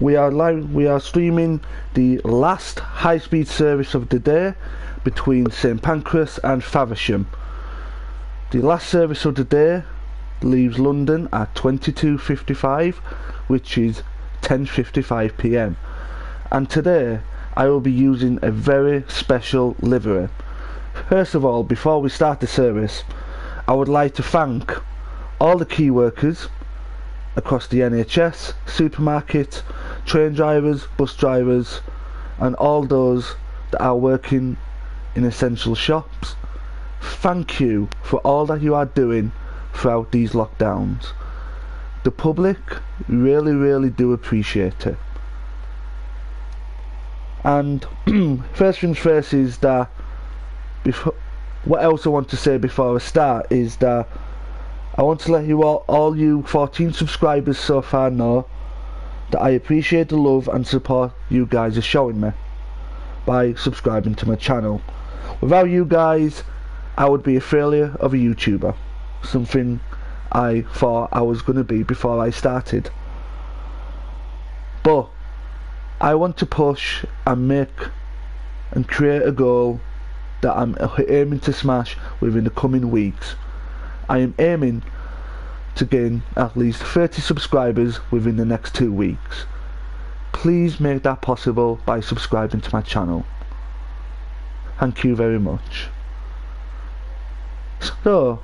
We are live. We are streaming the last high-speed service of the day between St Pancras and Faversham. The last service of the day leaves London at 22:55, which is 10:55 p.m. And today I will be using a very special livery. First of all, before we start the service, I would like to thank all the key workers across the NHS, supermarket, train drivers, bus drivers, and all those that are working in essential shops. Thank you for all that you are doing throughout these lockdowns. The public really do appreciate it. And first things first is that what else I want to say before I start is that I want to let you all you 14 subscribers so far know that I appreciate the love and support you guys are showing me by subscribing to my channel. Without you guys, I would be a failure of a YouTuber, something I thought I was going to be before I started. But I want to push and make and create a goal that I'm aiming to smash within the coming weeks. I am aiming to gain at least 30 subscribers within the next 2 weeks. Please make that possible by subscribing to my channel. Thank you very much. So,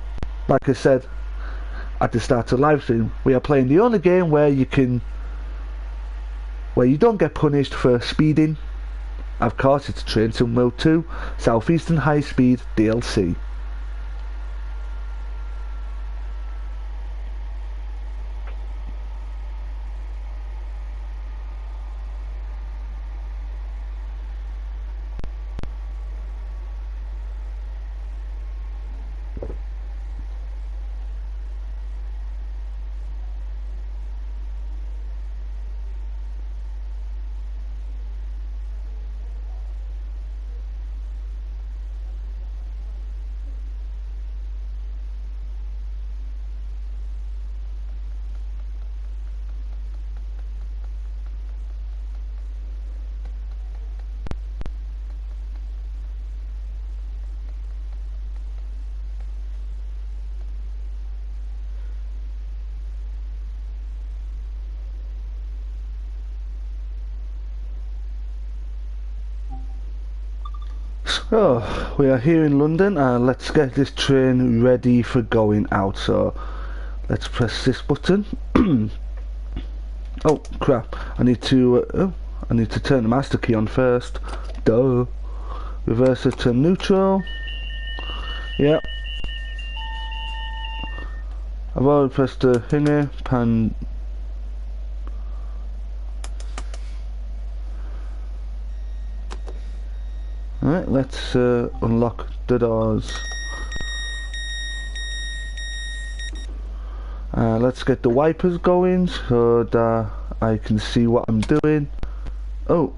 like I said at the start of the live stream, we are playing the only game where you don't get punished for speeding. Of course, it's Train Sim World 2 Southeastern High Speed DLC. So, we are here in London and let's get this train ready for going out. So, let's press this button. Oh crap, I need to turn the master key on first. Duh. Reverse it to neutral. Yep. I've already pressed the thingy, pan. Alright, let's unlock the doors. Let's get the wipers going so that I can see what I'm doing. Oh.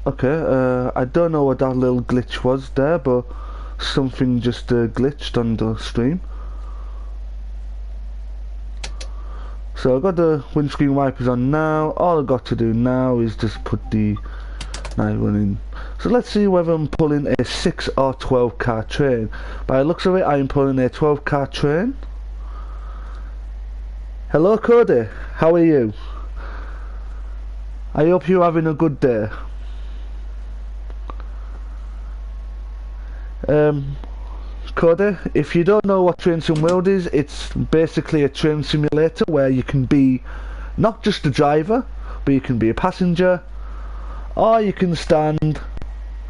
Okay, I don't know what that little glitch was there, but something just glitched on the stream. So I've got the windscreen wipers on now. All I've got to do now is just put the night running. So let's see whether I'm pulling a 6 or 12 car train. By the looks of it, I am pulling a 12 car train. Hello Cody, how are you? I hope you're having a good day. Cody, if you don't know what Train Sim World is, it's basically a train simulator where you can be not just a driver, but you can be a passenger, or you can stand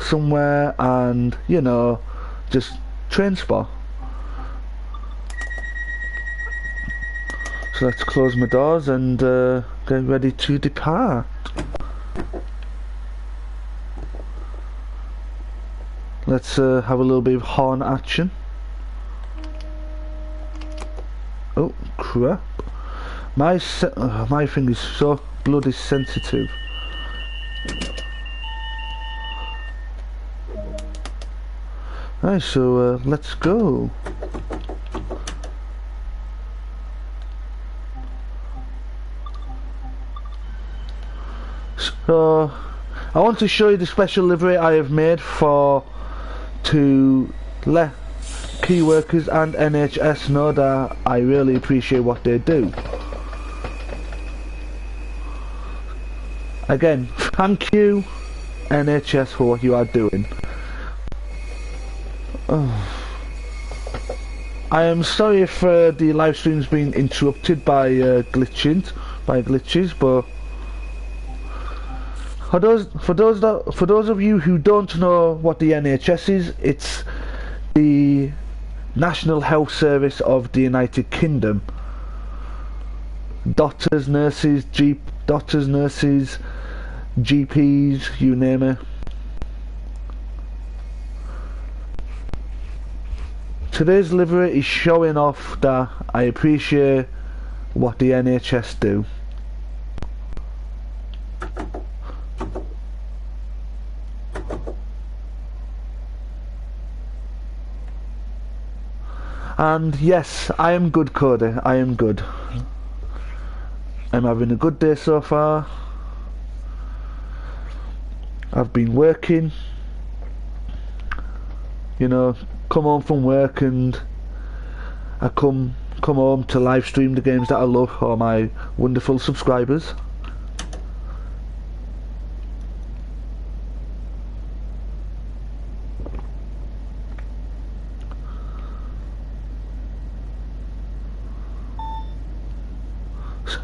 somewhere and, you know, just train spot. So let's close my doors and get ready to depart. Let's have a little bit of horn action. Oh crap! My thing is so bloody sensitive. Right, so let's go. So I want to show you the special livery I have made to let key workers and NHS know that I really appreciate what they do. Again, thank you NHS for what you are doing. I am sorry if the live stream's been interrupted by glitches, but for those of you who don't know what the NHS is, it's the National Health Service of the United Kingdom. Doctors, nurses, GPs, you name it. Today's livery is showing off that I appreciate what the NHS do. And yes, I am good, Cody. I am good. I'm having a good day so far. I've been working. You know, come home from work and I come home to live stream the games that I love for my wonderful subscribers.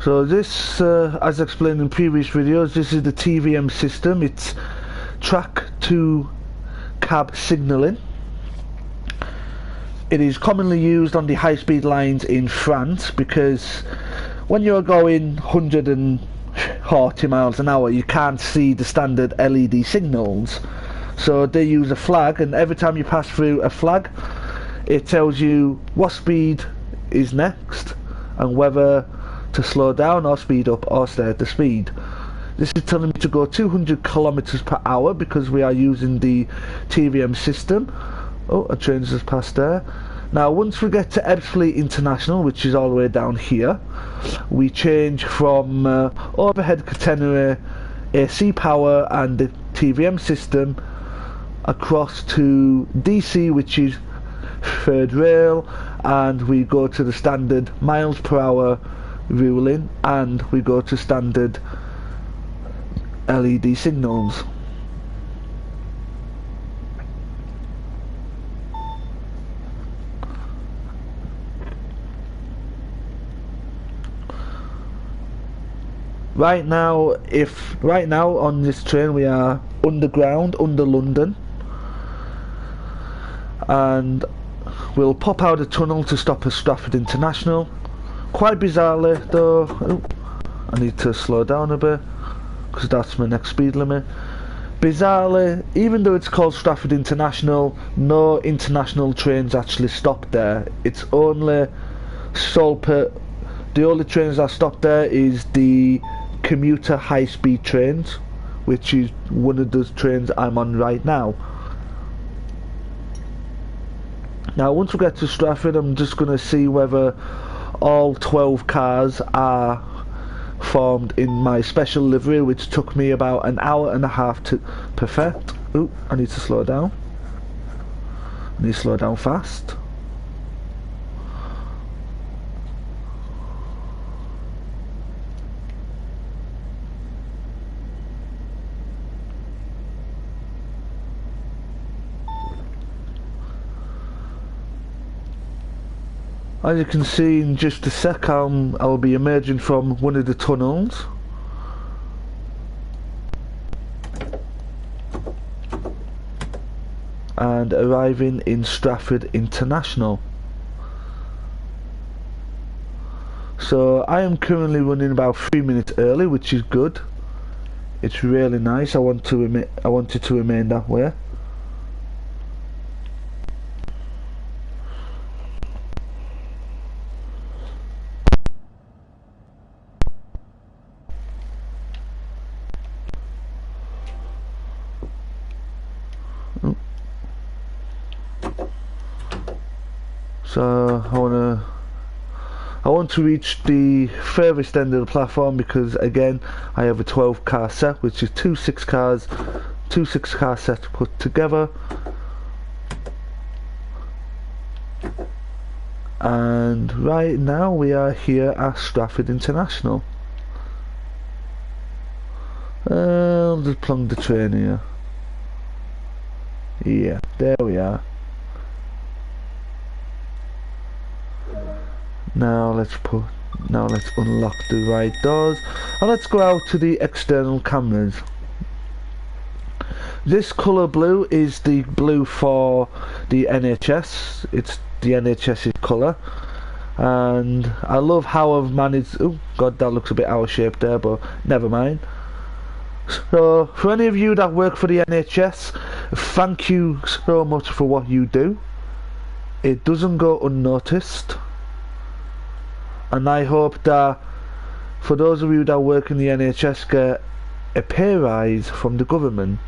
So this, as explained in previous videos, this is the TVM system. It's track to cab signalling. It is commonly used on the high-speed lines in France because when you're going 140 miles an hour, you can't see the standard LED signals. So they use a flag, and every time you pass through a flag, it tells you what speed is next and whether to slow down or speed up or stay at the speed. This is telling me to go 200 kilometers per hour because we are using the TVM system. Oh, a train's just passed there. Now once we get to Ebbsfleet International, which is all the way down here, we change from overhead catenary AC power and the TVM system across to DC, which is third rail, and we go to the standard miles per hour ruling, and we go to standard LED signals. Right now on this train we are underground under London, and we'll pop out a tunnel to stop at Stratford International. Quite bizarrely though, I need to slow down a bit because that's my next speed limit. Bizarrely, even though it's called Stratford International, no international trains actually stop there. It's only the only trains that stop there is the commuter high-speed trains, which is one of those trains I'm on right now. Now once we get to Stratford, I'm just going to see whether all 12 cars are formed in my special livery, which took me about an hour and a half to perfect. Ooh, I need to slow down. I need to slow down fast. As you can see in just a sec, I'll be emerging from one of the tunnels. And arriving in Stratford International. So I am currently running about 3 minutes early, which is good. It's really nice. I wanted to remain that way. So I I want to reach the furthest end of the platform because again I have a 12 car set, which is two 6 car sets put together. And right now we are here at Stratford International. I'll just plug the train here. Yeah, there we are. Now let's unlock the right doors and let's go out to the external cameras. This colour blue is the blue for the NHS. It's the NHS's colour, and I love how I've managed. Oh god, that looks a bit out of shape there, but never mind. So for any of you that work for the NHS, thank you so much for what you do. It doesn't go unnoticed. And I hope that for those of you that work in the NHS get a pay rise from the government.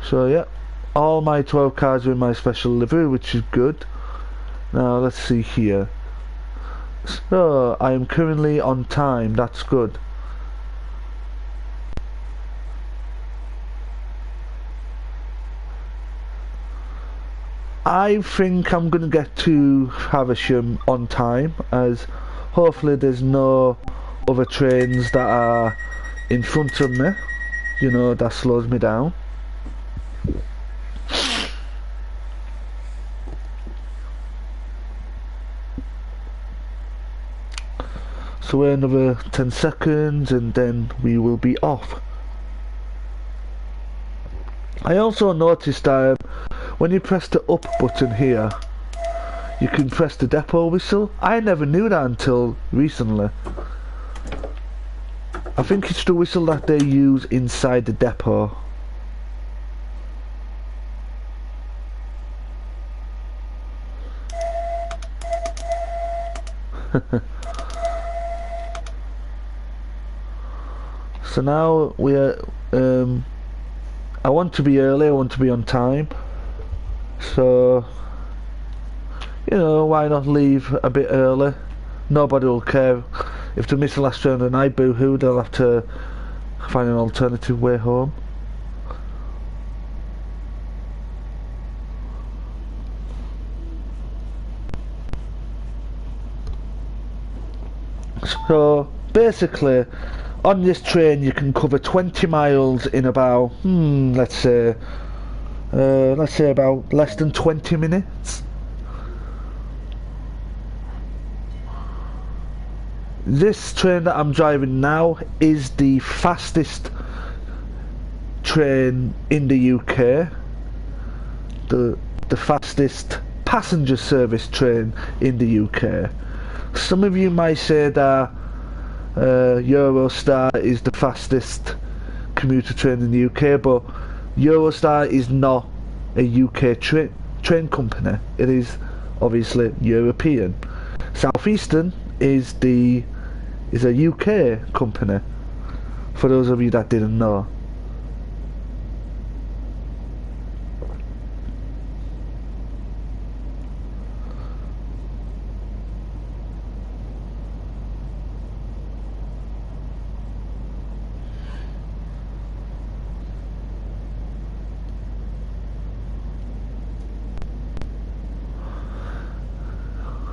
So yeah, all my 12 cars are in my special livery, which is good. Now let's see here. So I am currently on time, that's good. I think I'm going to get to Faversham on time, as hopefully there's no other trains that are in front of me, you know, that slows me down. So we're another 10 seconds and then we will be off. I also noticed that when you press the up button here, you can press the depot whistle. I never knew that until recently. I think it's the whistle that they use inside the depot. So now we are, I want to be early, I want to be on time. So, you know, why not leave a bit early? Nobody will care. If they miss the last round and I boo-hoo, they'll have to find an alternative way home. So, basically, on this train you can cover 20 miles in about, let's say about less than 20 minutes. This train that I'm driving now is the fastest train in the UK, the fastest passenger service train in the UK. Some of you might say that Eurostar is the fastest commuter train in the UK, but Eurostar is not a UK train company. It is obviously European. Southeastern is a UK company, for those of you that didn't know.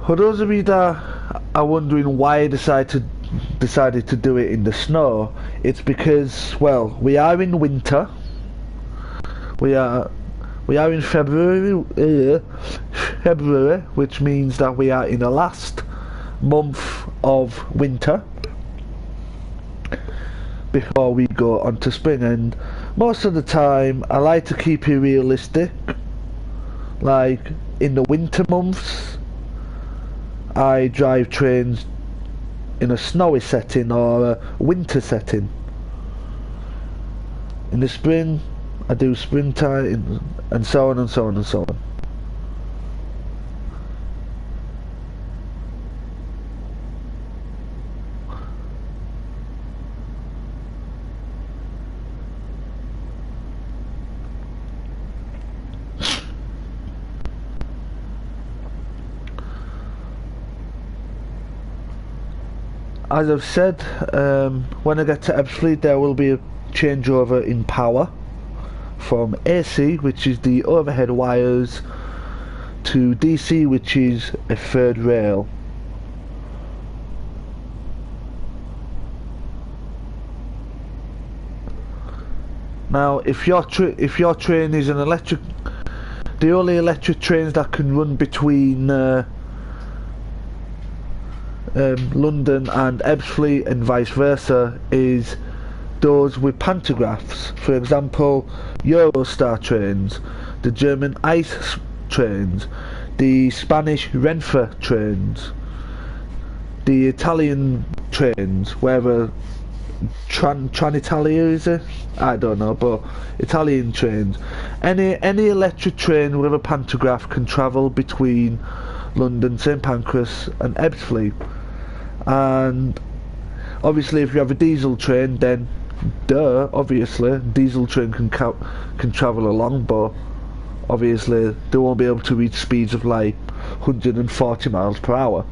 For those of you that are wondering why I decided to do it in the snow, it's because, well, we are in winter. We are in February, which means that we are in the last month of winter before we go on to spring. And most of the time, I like to keep it realistic. Like in the winter months, I drive trains in a snowy setting or a winter setting. In the spring, I do springtime, and so on and so on and so on. as I've said, when I get to Ebbsfleet there will be a changeover in power from AC, which is the overhead wires, to DC, which is a third rail. Now, if your train is an electric, the only electric trains that can run between London and Ebbsfleet and vice versa is those with pantographs. For example, Eurostar trains, the German ICE trains, the Spanish Renfe trains, the Italian trains, wherever Tranitalia is it? I don't know, but Italian trains. Any electric train with a pantograph can travel between London, St Pancras and Ebbsfleet. And obviously if you have a diesel train, then obviously diesel train can travel along, but obviously they won't be able to reach speeds of like 140 miles per hour.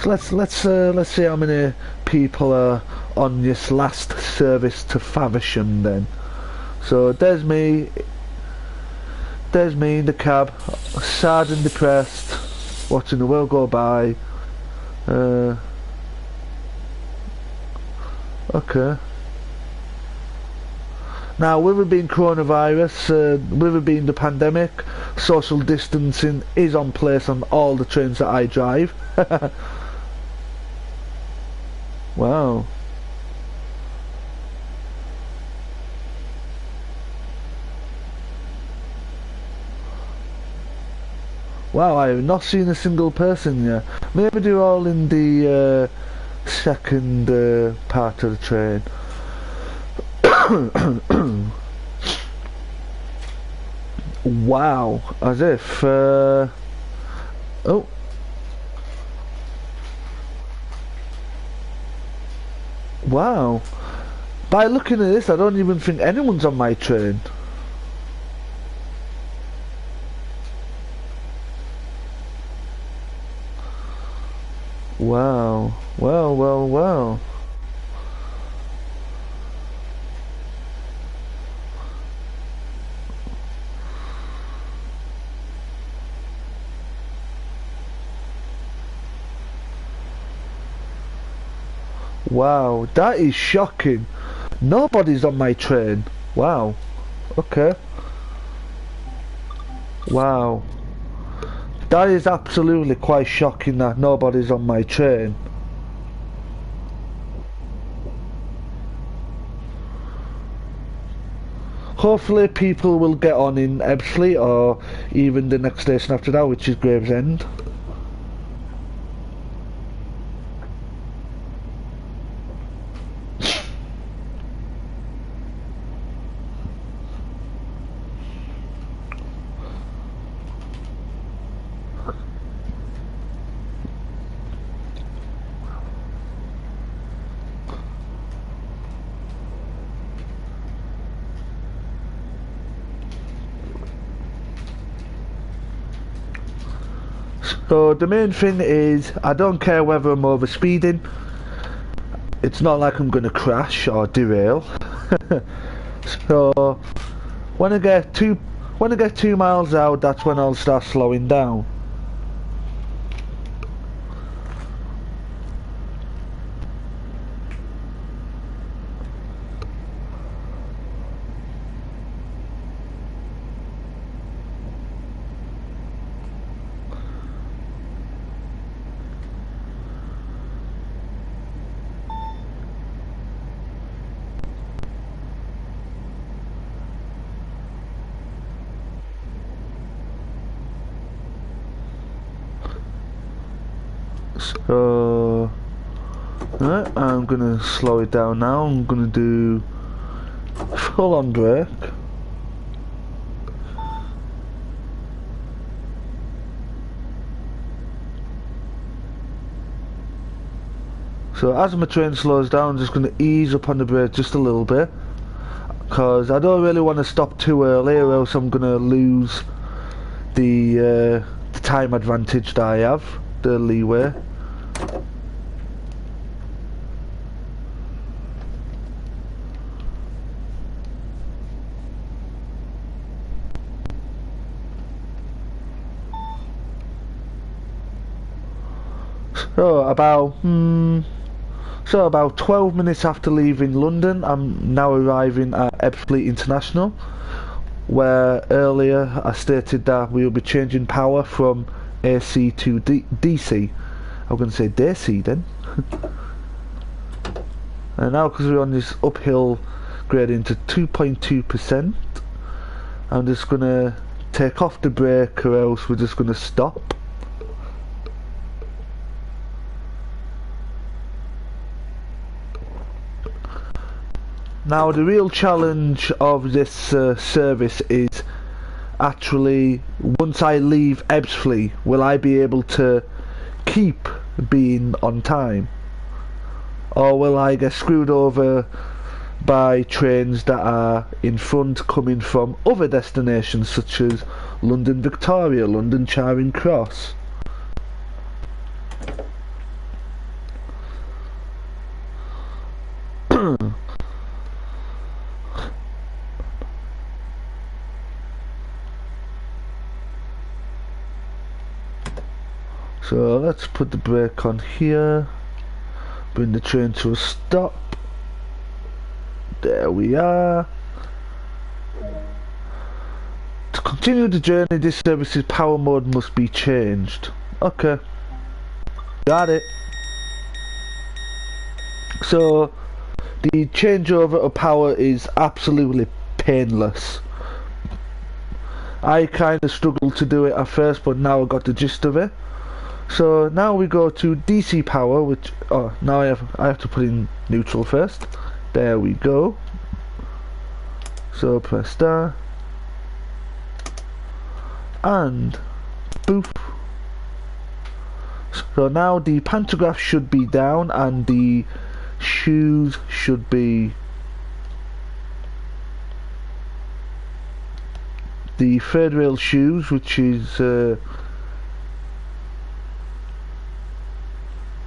So let's see how many people are on this last service to Faversham then. So there's me in the cab, sad and depressed, watching the world go by. Okay. Now, with it being coronavirus, with it being the pandemic, social distancing is on place on all the trains that I drive. Wow. Wow, I have not seen a single person yet. Maybe they're all in the second part of the train. Wow, as if oh, wow, by looking at this I don't even think anyone's on my train. Wow, well. Wow, that is shocking. Nobody's on my train. Wow. Okay. Wow. That is absolutely quite shocking that nobody's on my train. Hopefully people will get on in Ebbsfleet or even the next station after that, which is Gravesend. So the main thing is, I don't care whether I'm over speeding. It's not like I'm gonna crash or derail. So when I get 2 miles out, that's when I'll start slowing down. So right, I'm gonna slow it down now. I'm gonna do full on brake. So as my train slows down, I'm just gonna ease up on the brake just a little bit, because I don't really want to stop too early, or else I'm gonna lose the time advantage that I have, the leeway. So about 12 minutes after leaving London, I'm now arriving at Ebbsfleet International, where earlier I stated that we will be changing power from AC to DC. I'm going to say DC then. And now, because we're on this uphill gradient to 2.2%, I'm just going to take off the brake, or else we're just going to stop. Now the real challenge of this service is actually, once I leave Ebbsfleet, will I be able to keep being on time, or will I get screwed over by trains that are in front coming from other destinations such as London Victoria, London Charing Cross? So let's put the brake on here, bring the train to a stop. There we are. To continue the journey, this service's power mode must be changed. Okay, got it. So the changeover of power is absolutely painless. I kind of struggled to do it at first, but now I got the gist of it. So now we go to DC power, which now I have to put in neutral first. There we go. So press that, and boof. So now the pantograph should be down and the shoes should be the third rail shoes, which is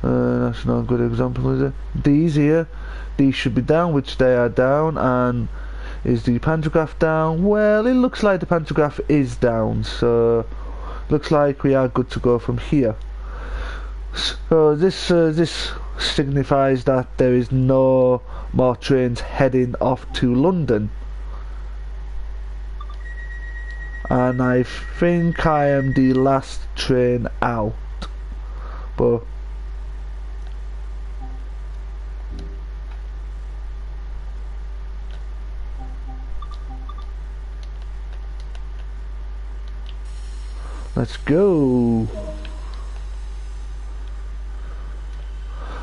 that's not a good example, is it? These here, these should be down, which they are down. And is the pantograph down? Well, it looks like the pantograph is down, so looks like we are good to go from here. So this signifies that there is no more trains heading off to London, and I think I am the last train out, but let's go.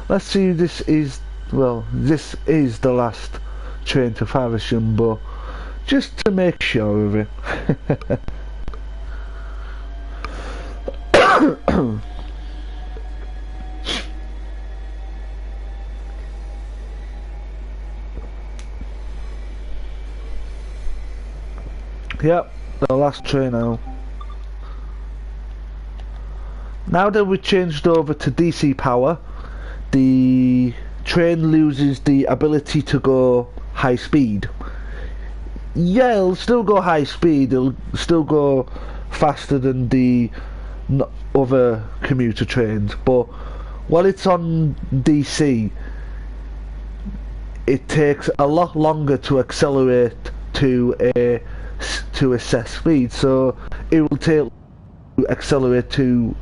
Let's see, this is the last train to Faversham, but just to make sure of it. Yep, the last train out. Now that we changed over to DC power, the train loses the ability to go high speed. Yeah, it'll still go high speed, it'll still go faster than the other commuter trains, but while it's on DC, it takes a lot longer to accelerate to a set speed, so it will take to accelerate to,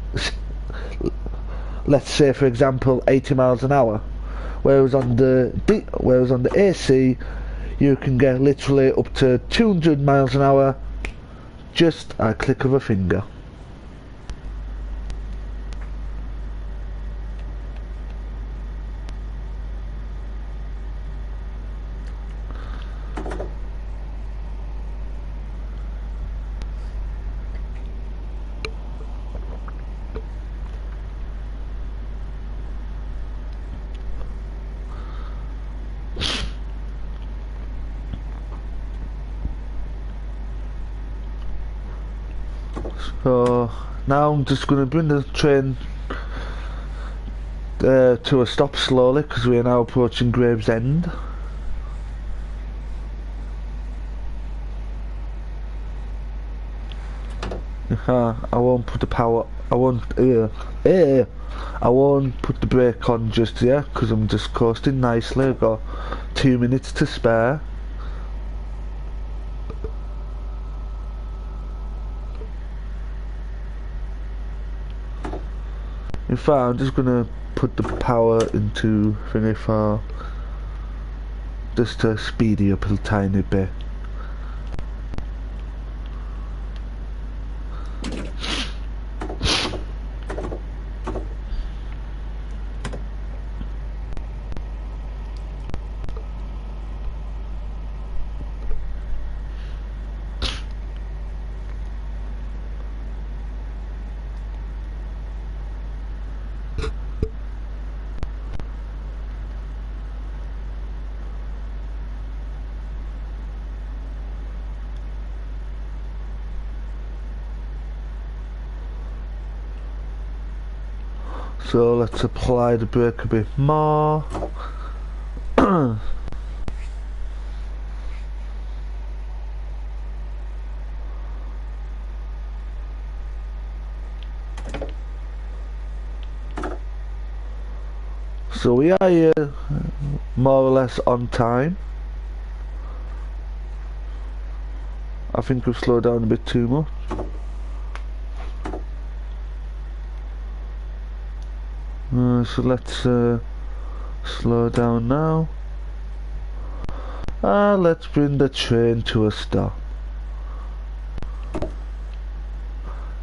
let's say for example, 80 miles an hour, whereas on the AC you can get literally up to 200 miles an hour just a click of a finger. So now I'm just going to bring the train to a stop slowly, because we are now approaching Gravesend. I won't put the power I won't, I won't put the brake on just yet because I'm just coasting nicely. I've got 2 minutes to spare. In fact, I'm just gonna put the power into thingy for just to speed it up a tiny bit. So let's apply the brake a bit more. So we are here more or less on time. I think we've slowed down a bit too much. So let's slow down now. Let's bring the train to a stop.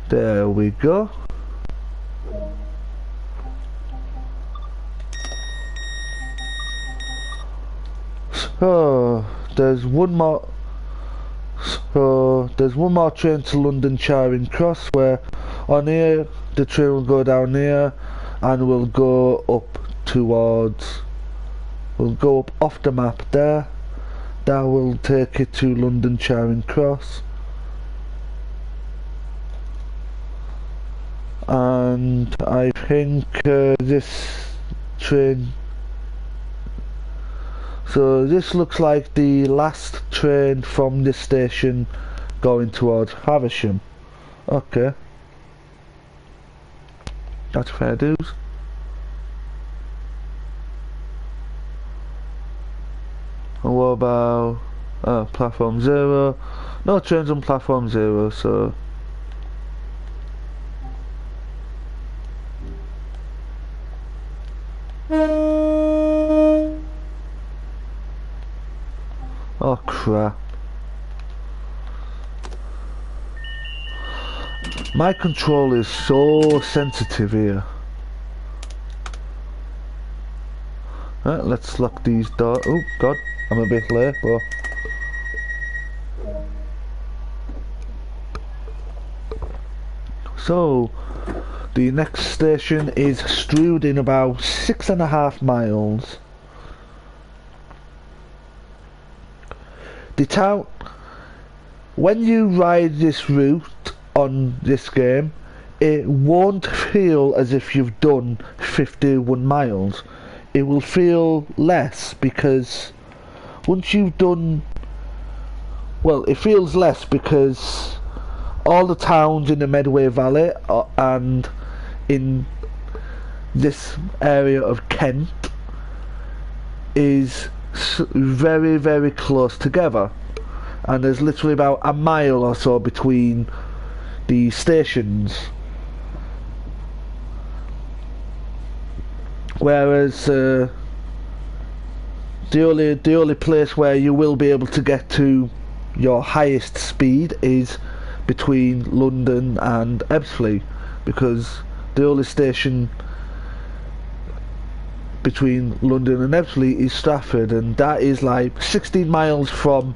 There we go. So there's one more. So there's one more train to London Charing Cross, where on here the train will go down here and we'll go up towards, we'll go up off the map there. That will take it to London Charing Cross. And I think this train, so this looks like the last train from this station going towards Faversham. Okay, that's fair dues. And what about platform 0? No trains on platform 0, so oh crap. My control is so sensitive here. Let's lock these doors. Oh god, I'm a bit late, but so the next station is Strood in about 6.5 miles. The town, when you ride this route on this game, it won't feel as if you've done 51 miles. It will feel less because once you've done, well, it feels less because all the towns in the Medway Valley and in this area of Kent is very, very close together, and there's literally about a mile or so between the stations. Whereas the only place where you will be able to get to your highest speed is between London and Ebbsfleet, because the only station between London and Ebbsfleet is Stratford, and that is like 16 miles from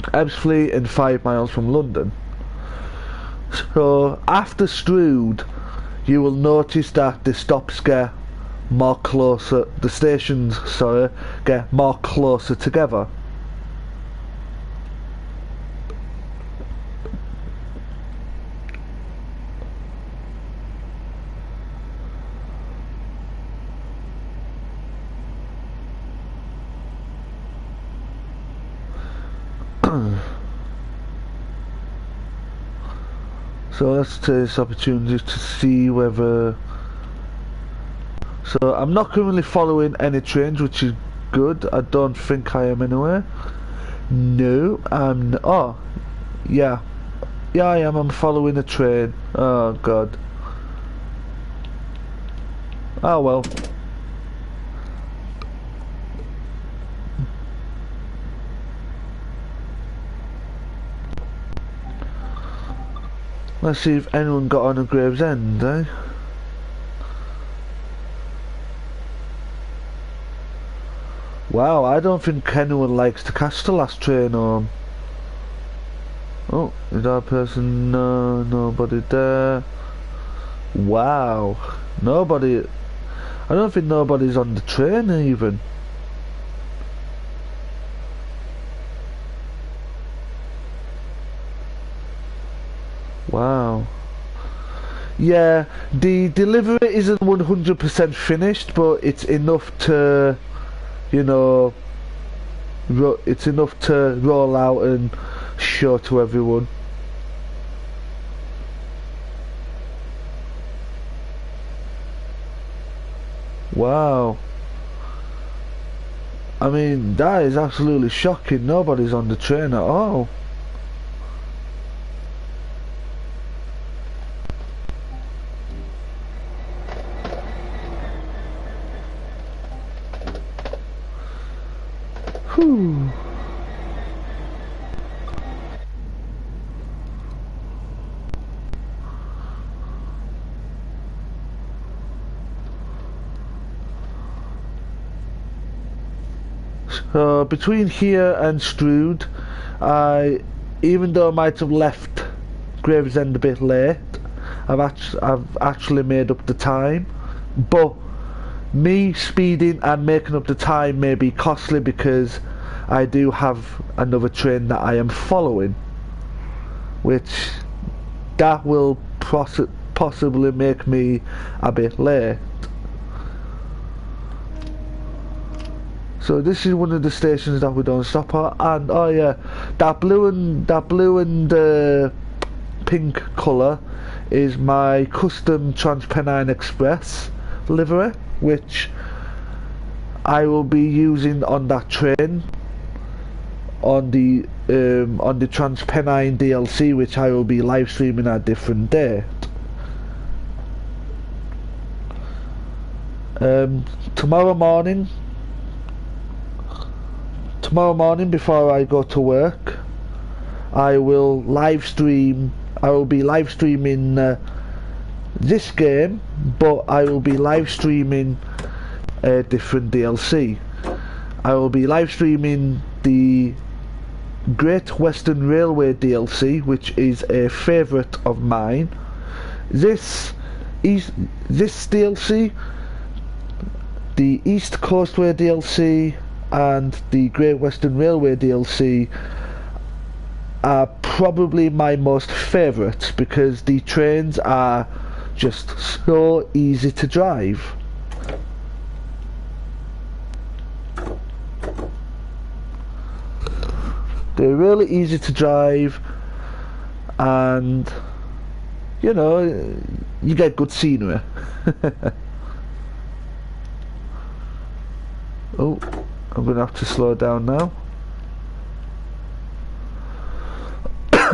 Ebbsfleet and 5 miles from London. So after Strood, you will notice that the stops get more closer, the stations, sorry, get more closer together. So let's take this opportunity to see whether... So I'm not currently following any trains, which is good. I don't think I am anyway. No, I'm... Oh, yeah. Yeah, I am. I'm following a train. Oh, God. Oh, well. Let's see if anyone got on a Gravesend, eh? Wow, I don't think anyone likes to catch the last train home. Oh, is that a person? No, nobody there. Wow. Nobody... I don't think nobody's on the train even. Wow. Yeah, the delivery isn't 100% finished, but it's enough to, you know, it's enough to roll out and show to everyone. Wow. I mean, that is absolutely shocking. Nobody's on the train at all. Whew. So between here and Strood, even though I might have left Gravesend a bit late, I've actually made up the time. But me speeding and making up the time may be costly because I do have another train that I am following, which that will possibly make me a bit late. So this is one of the stations that we don't stop at, and oh yeah, that blue and pink colour is my custom TransPennine Express livery, which I will be using on that train on the TransPennine DLC, which I will be live streaming at a different date. Tomorrow morning before I go to work, I will be live streaming this game, but I will be live streaming a different DLC. I will be live streaming the Great Western Railway DLC, which is a favourite of mine. This DLC, the East Coastway DLC and the Great Western Railway DLC are probably my most favourites because the trains are just so easy to drive. They're really easy to drive, and you know, you get good scenery. Oh, I'm gonna have to slow down now.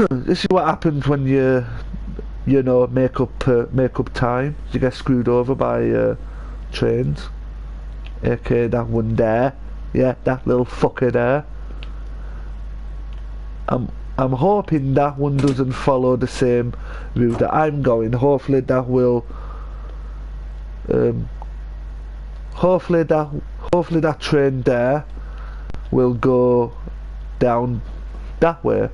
This is what happens when you know, make up time. You get screwed over by trains. aka that one there. Yeah, that little fucker there. I'm hoping that one doesn't follow the same route that I'm going. Hopefully that will hopefully that train there will go down that way.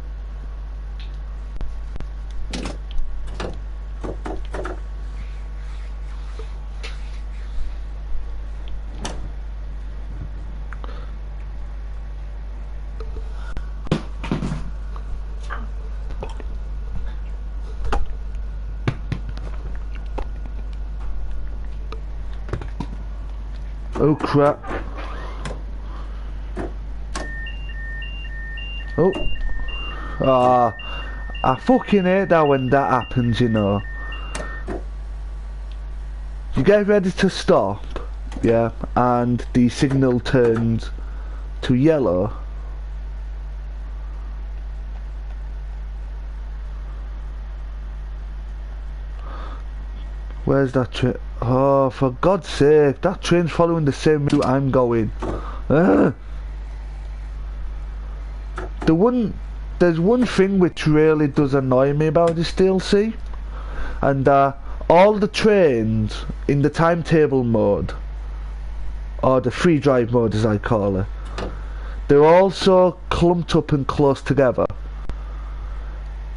Oh crap. Oh. I fucking hate that when that happens, you know. You get ready to stop, yeah, and the signal turns to yellow. Where's that train? Oh, for God's sake, that train's following the same route I'm going. There's one thing which really does annoy me about this DLC, and all the trains in the timetable mode, or the free drive mode as I call it, they're all so clumped up and close together.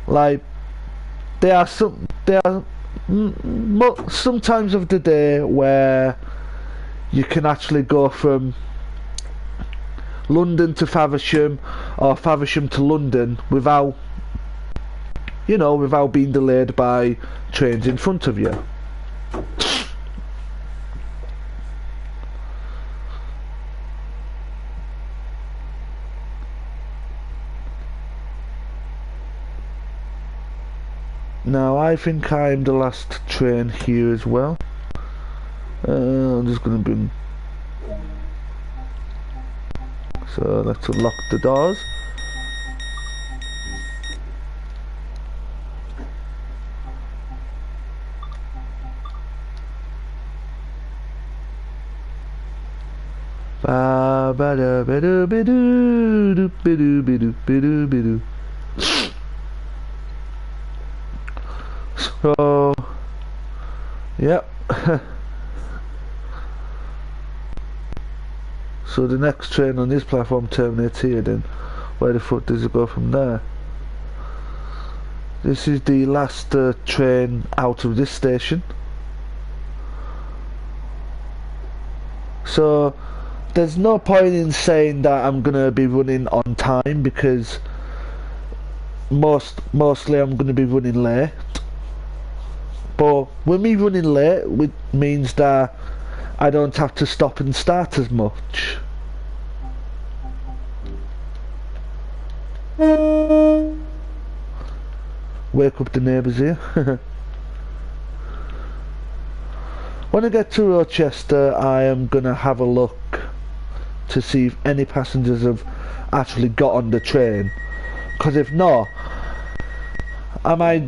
Like, there are some times of the day where you can actually go from London to Faversham or Faversham to London without, you know, without being delayed by trains in front of you. Now I think I'm the last train here as well. I'm just gonna bring. So let's unlock the doors. Ba ba da ba do ba do do ba do ba do ba do ba do. So, yep. So the next train on this platform terminates here then. Where the fuck does it go from there? This is the last train out of this station. So there's no point in saying that I'm gonna be running on time, because mostly I'm gonna be running late. But with me running late, it means that I don't have to stop and start as much. Wake up the neighbours here. When I get to Rochester, I am gonna have a look to see if any passengers have actually got on the train. Because if not, I might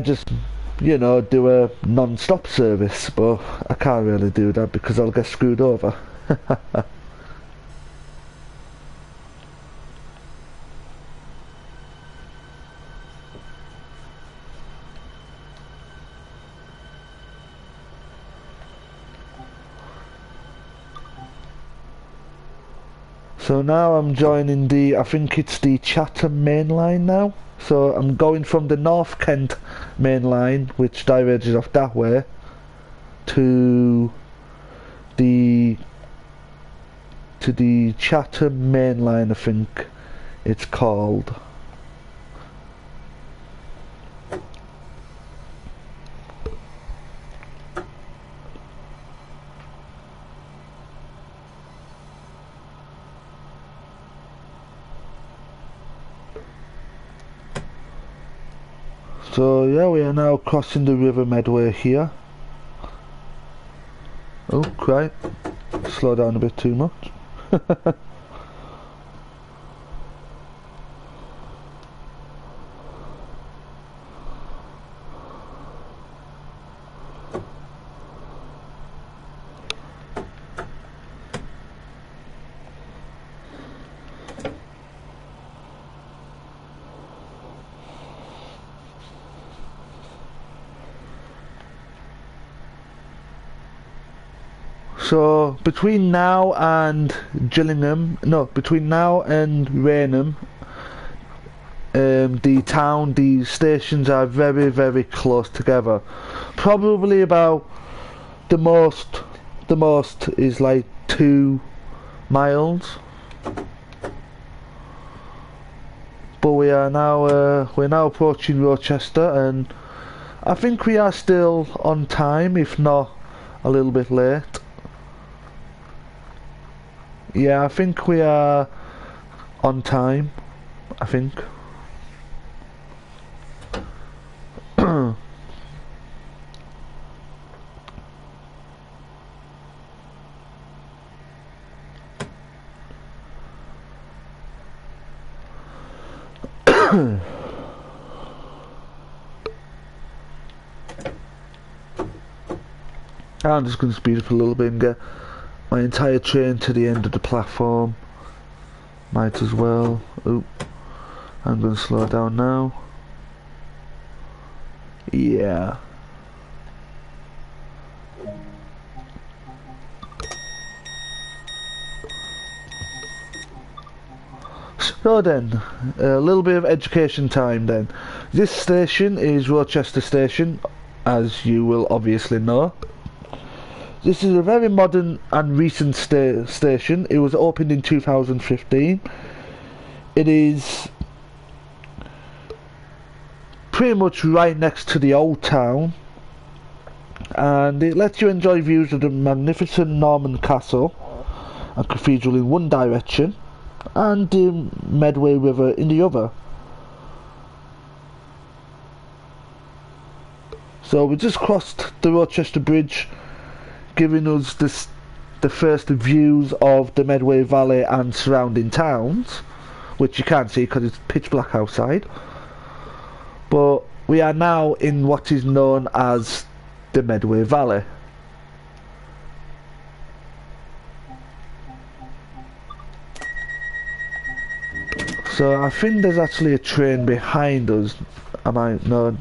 just, you know, do a non-stop service, but I can't really do that because I'll get screwed over. So now I'm joining I think it's the Chatham main line now. So I'm going from the North Kent main line, which diverges off that way, to the Chatham main line, I think it's called. So yeah, we are now crossing the River Medway here. Oh, right. Slow down a bit too much. So between now and between now and Rainham, the stations are very, very close together. Probably about the most is like 2 miles. But we're now approaching Rochester, and I think we are still on time, if not a little bit late. Yeah, I think we are on time, I think. I'm just going to speed up a little bit and get my entire train to the end of the platform. Might as well. Oop. I'm going to slow down now. Yeah. So then, a little bit of education time then. This station is Rochester Station, as you will obviously know. This is a very modern and recent station. It was opened in 2015. It is pretty much right next to the old town, and it lets you enjoy views of the magnificent Norman Castle and Cathedral in one direction and the Medway River in the other. So we just crossed the Rochester Bridge, giving us the first views of the Medway Valley and surrounding towns, which you can't see because it's pitch black outside. But we are now in what is known as the Medway Valley. So I think there's actually a train behind us. No,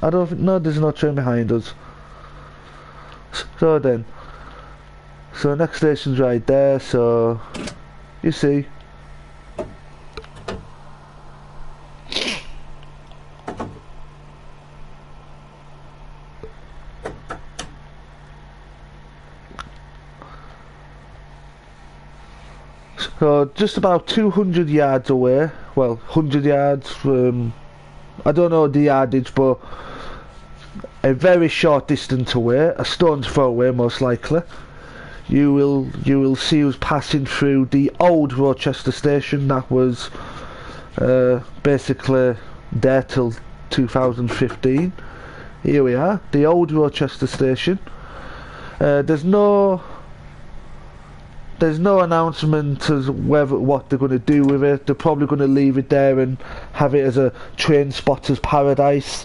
I don't think, no, there's no train behind us. So then, so next station's right there, so you see. So just about 200 yards away, well 100 yards from, I don't know the yardage, but a very short distance away, a stone's throw away most likely, you will see us passing through the old Rochester station that was basically there till 2015. Here we are, the old Rochester station. There's no announcement as what they're going to do with it. They're probably going to leave it there and have it as a train spotter's paradise.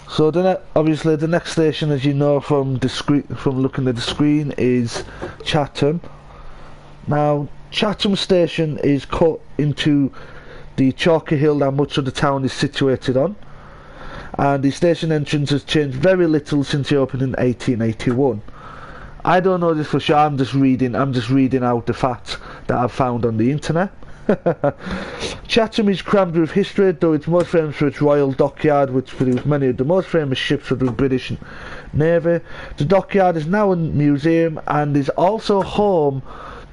So obviously the next station, as you know from looking at the screen, is Chatham. Now Chatham station is cut into the chalky hill that much of the town is situated on, and the station entrance has changed very little since it opened in 1881. I don't know this for sure, I'm just reading out the facts that I've found on the internet. Chatham is crammed with history, though it's most famous for its royal dockyard, which produced many of the most famous ships of the British Navy. The dockyard is now a museum and is also home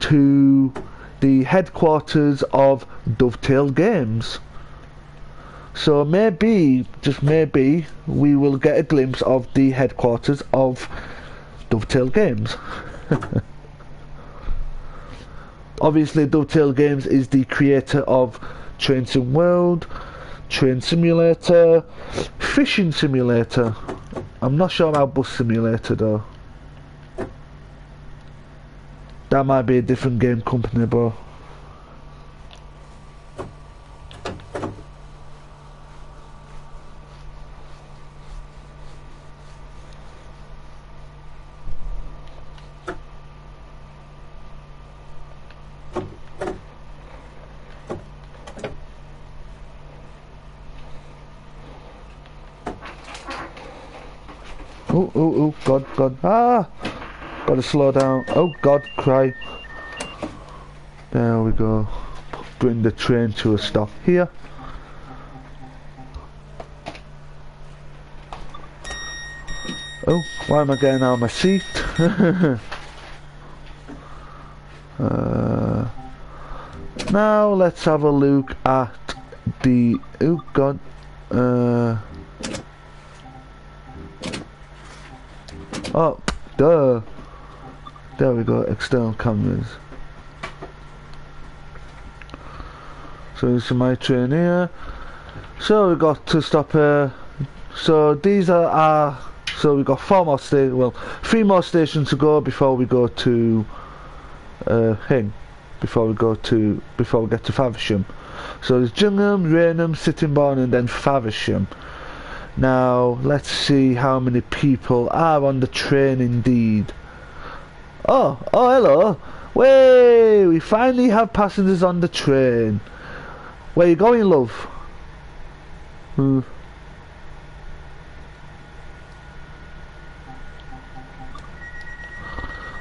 to the headquarters of Dovetail Games. So maybe, just maybe, we will get a glimpse of the headquarters of Dovetail Games. Obviously Dovetail Games is the creator of Train Sim World, Train Simulator, Fishing Simulator. I'm not sure about Bus Simulator though. That might be a different game company, bro. Oh, God. Ah! Gotta slow down. Oh, God, cry. There we go. Bring the train to a stop here. Oh, why am I getting out of my seat? Now let's have a look at the... Oh, God. Oh, duh. There we go, external cameras. So this is my train here. So we got to stop here. So these are our So we've got 3 more stations to go before we go to before we get to Faversham. So there's Gillingham, Rainham, Sittingbourne, and then Faversham. Now let's see how many people are on the train indeed. Oh, hello. Way, we finally have passengers on the train. Where you going, love?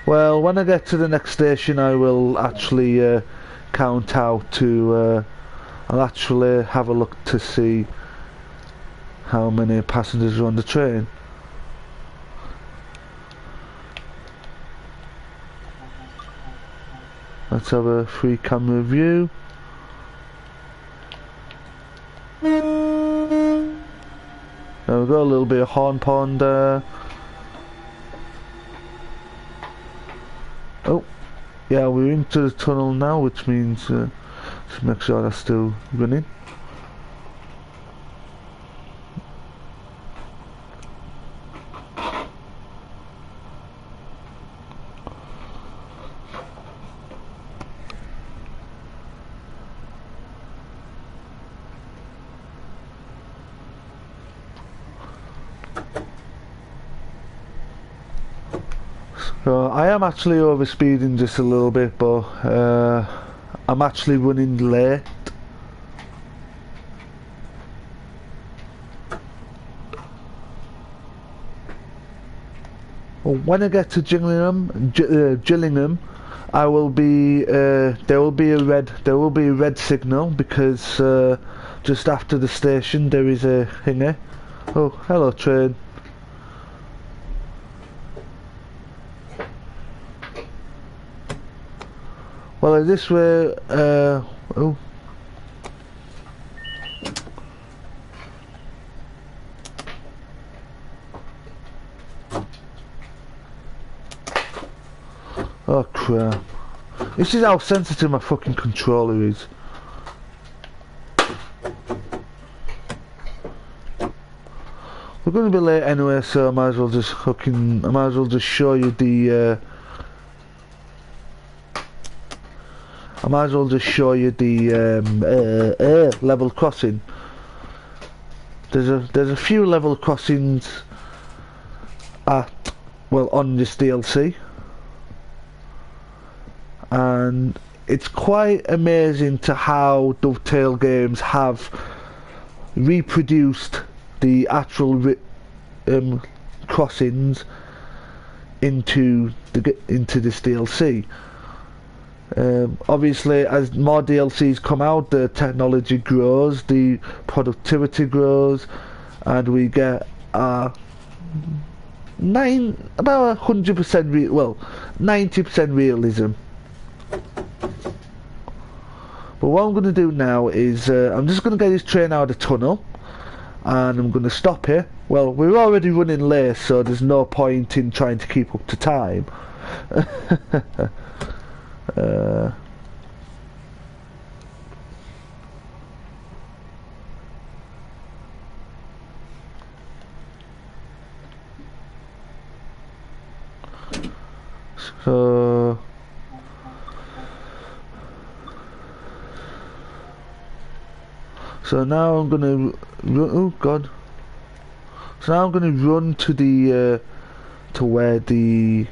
Well, when I get to the next station, I will actually count out to. I'll actually have a look to see how many passengers are on the train. Let's have a free camera view. There we go, a little bit of horn pond there. Oh, yeah, we're into the tunnel now, which means just make sure that's still running. So I am actually overspeeding just a little bit, but I'm actually running late. Well, when I get to Gillingham, I will be there will be a red signal because just after the station there is a thingy. Oh, hello train. Well, this way, oh. Oh crap. This is how sensitive my fucking controller is. We're going to be late anyway, so I might as well just show you the level crossing. There's a few level crossings on this DLC, and it's quite amazing to how Dovetail Games have reproduced the actual crossings into this DLC. Obviously, as more DLCs come out, the technology grows, the productivity grows, and we get about 100% 90% realism. But what I'm going to do now is I'm just going to get this train out of the tunnel, and I'm going to stop here. Well, we're already running late, so there's no point in trying to keep up to time. So now I'm gonna oh god. So now I'm gonna run to the to where the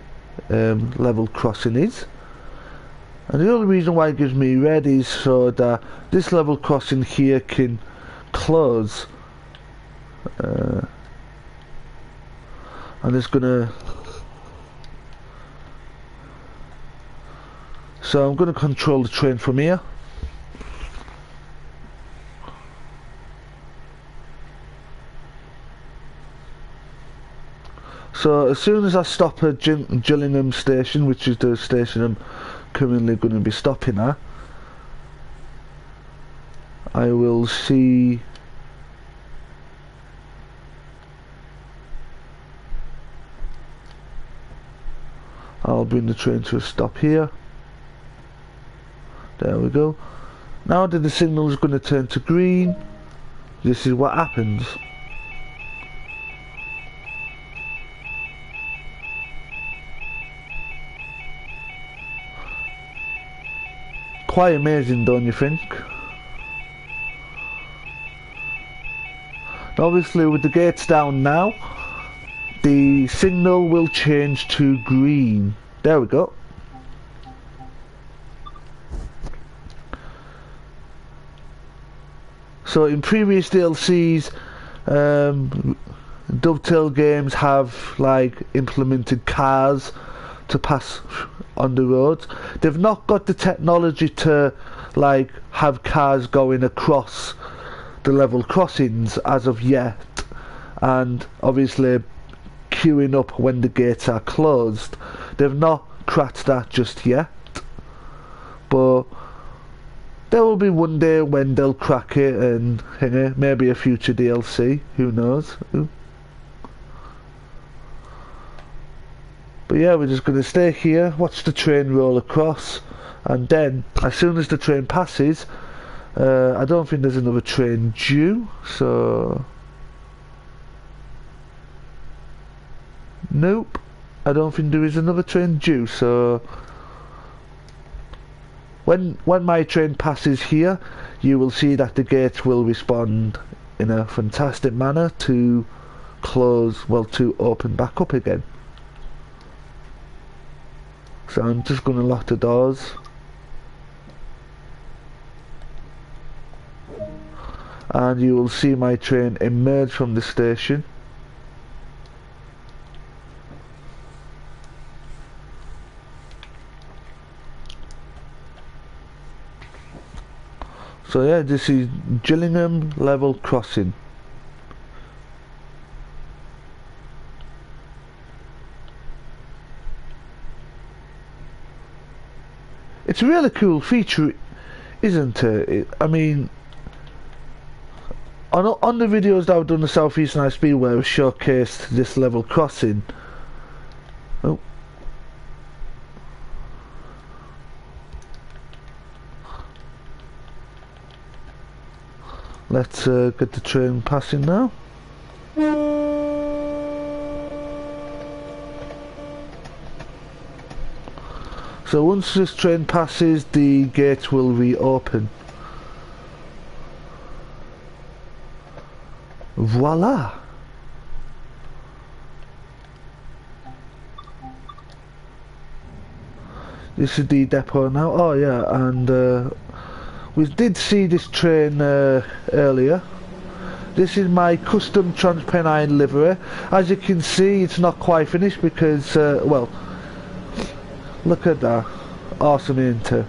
level crossing is. And the only reason why it gives me red is so that this level crossing here can close. I'm just gonna. So I'm gonna control the train from here. So as soon as I stop at Gillingham station, which is the station I'm currently going to be stopping at, I will see I'll bring the train to a stop here. There we go. Now that the signal is going to turn to green, this is what happens. quite amazing, don't you think? Obviously with the gates down now, the signal will change to green. There we go. So in previous DLCs, Dovetail games have like implemented cars to pass on the roads. They've not got the technology to like have cars going across the level crossings as of yet, and obviously queuing up when the gates are closed. They've not cracked that just yet, but there will be one day when they'll crack it, and maybe a future DLC, who knows. But yeah, we're just going to stay here, watch the train roll across, and then as soon as the train passes, I don't think there's another train due, so nope, I don't think there is another train due, so when my train passes here, you will see that the gates will respond in a fantastic manner to close, well, to open back up again. So I'm just going to lock the doors. And you will see my train emerge from the station. So yeah, this is Gillingham level crossing. It's a really cool feature, isn't it? I mean, on the videos that I've done the South East and Highspeed where I've showcased this level crossing. Oh. Let's get the train passing now. So once this train passes, the gate will reopen. Voila! This is the depot now. Oh yeah, and we did see this train earlier. This is my custom TransPennine livery. As you can see, it's not quite finished because, well, look at that. Awesome, ain't it?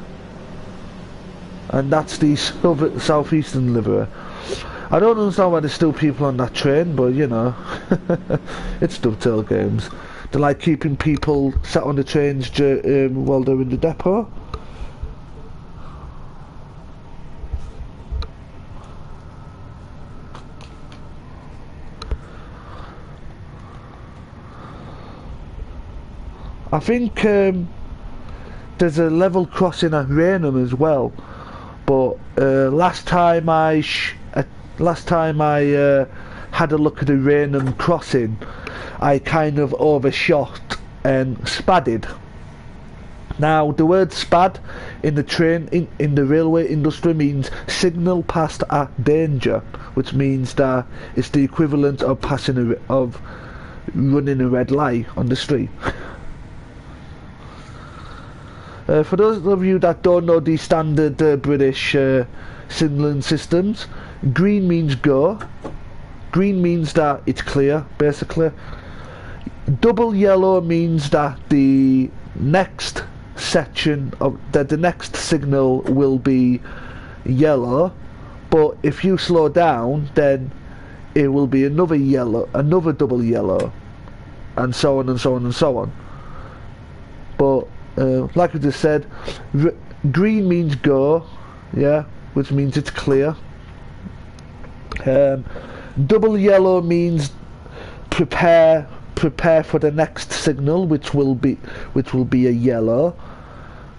And that's the southeastern livery. I don't understand why there's still people on that train, but you know, it's Dovetail games. They like keeping people sat on the trains while they're in the depot. I think there's a level crossing at Raynham as well, but last time I had a look at the Raynham crossing, I kind of overshot and spadded. Now the word spad in the railway industry means signal passed at danger, which means that it's the equivalent of running a red light on the street. For those of you that don't know the standard British signalling systems, green means go. Green means that it's clear, basically. Double yellow means that the next section of the next signal will be yellow, but if you slow down, then it will be another double yellow, and so on and so on and so on. But like I just said, green means go, yeah, which means it's clear. Double yellow means prepare for the next signal, which will be a yellow.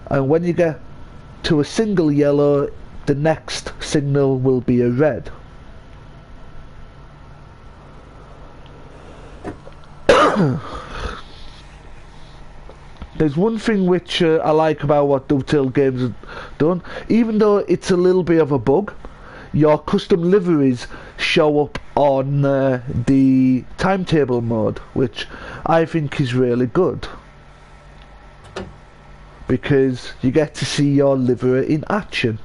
And when you get to a single yellow, the next signal will be a red. There's one thing which I like about what Dovetail Games have done. Even though it's a little bit of a bug, your custom liveries show up on the timetable mode, which I think is really good, because you get to see your livery in action.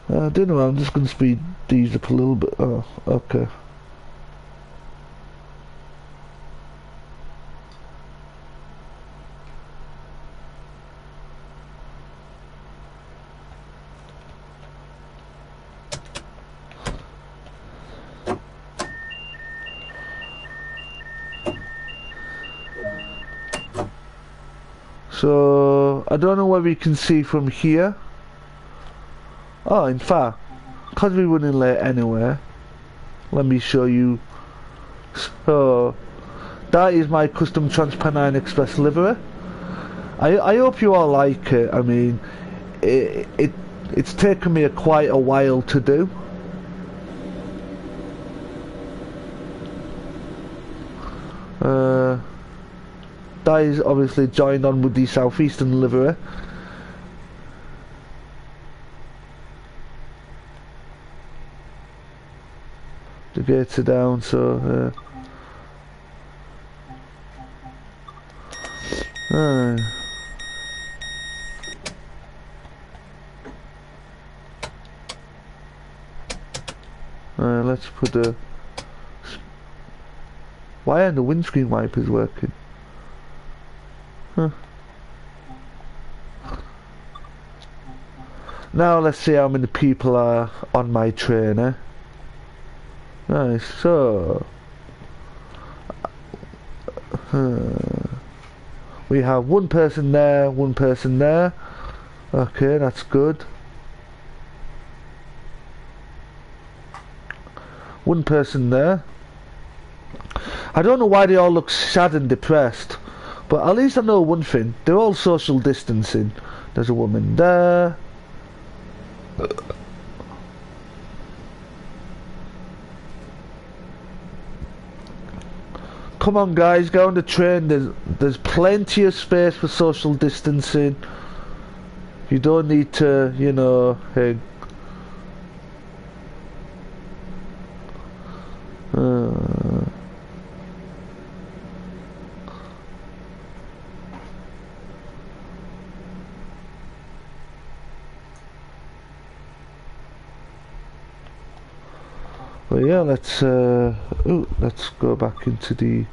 I don't know, I'm just going to speed these up a little bit. Oh, okay. So, I don't know whether you can see from here. Oh, in fact, because we're running late anyway, let me show you. So, that is my custom Trans-Pennine Express livery. I hope you all like it. I mean, it's taken me quite a while to do. That is obviously joined on with the Southeastern livery. The gates are down, so let's put a... Why aren't the windscreen wipers working? Huh. Now let's see how many people are on my train, eh? Nice, so... we have one person there, one person there. Okay, that's good. One person there. I don't know why they all look sad and depressed, but at least I know one thing. They're all social distancing. There's a woman there. Come on guys, get on the train. There's plenty of space for social distancing. You don't need to, you know, hey. Well, yeah, let's go back into the...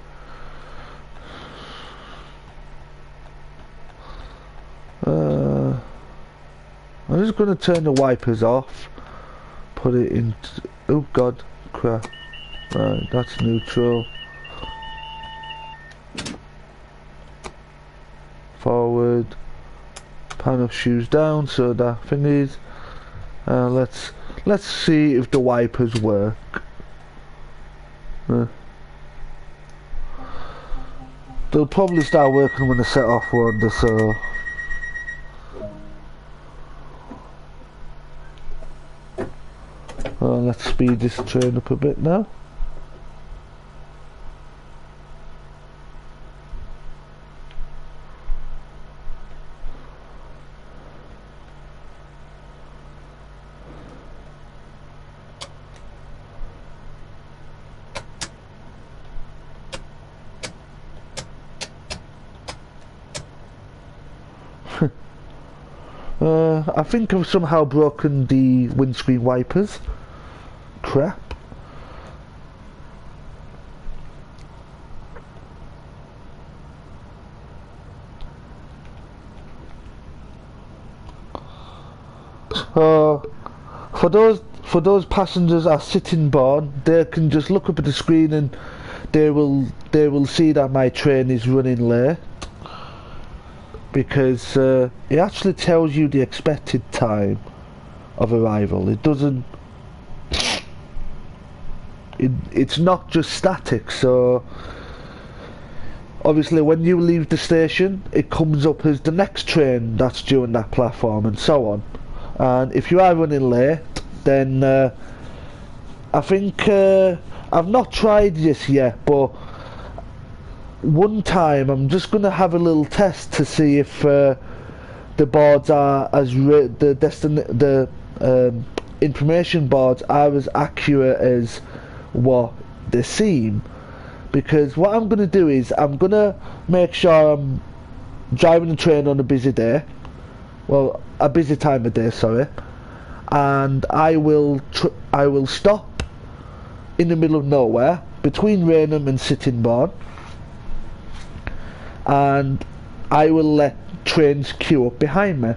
I'm just going to turn the wipers off, put it into... Oh god, crap. Right, that's neutral. Forward. Pan of shoes down, so that thing is... let's see if the wipers work. They'll probably start working when the set off wonder, so... let's speed this train up a bit now. I think I've somehow broken the windscreen wipers. Crap. For those passengers are sitting board, they can just look up at the screen and they will see that my train is running late, because it actually tells you the expected time of arrival. It doesn't... It's not just static, so obviously when you leave the station it comes up as the next train that's due on that platform and so on. And if you are running late, then I think I've not tried this yet, but one time I'm just going to have a little test to see if the boards are as the information boards are as accurate as what they seem. Because what I'm going to do is I'm going to make sure I'm driving the train on a busy day, well, a busy time of day, sorry, and I will stop in the middle of nowhere between Rainham and Sittingbourne, and I will let trains queue up behind me,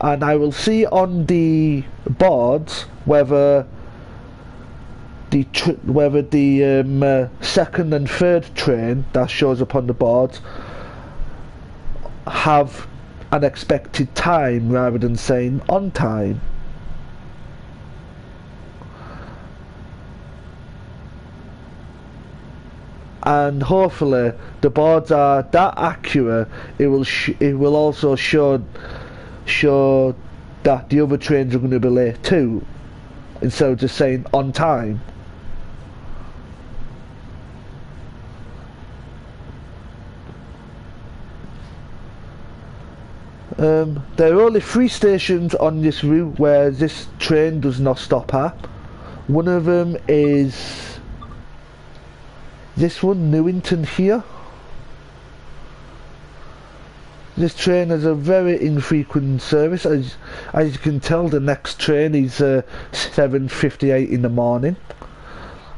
and I will see on the boards whether the second and third train that shows up on the boards have an expected time rather than saying on time. And hopefully the boards are that accurate, it will also show that the other trains are going to be late too, instead of just saying on time. There are only 3 stations on this route where this train does not stop at. One of them is this one, Newington here. This train has a very infrequent service. As you can tell, the next train is 7:58 in the morning,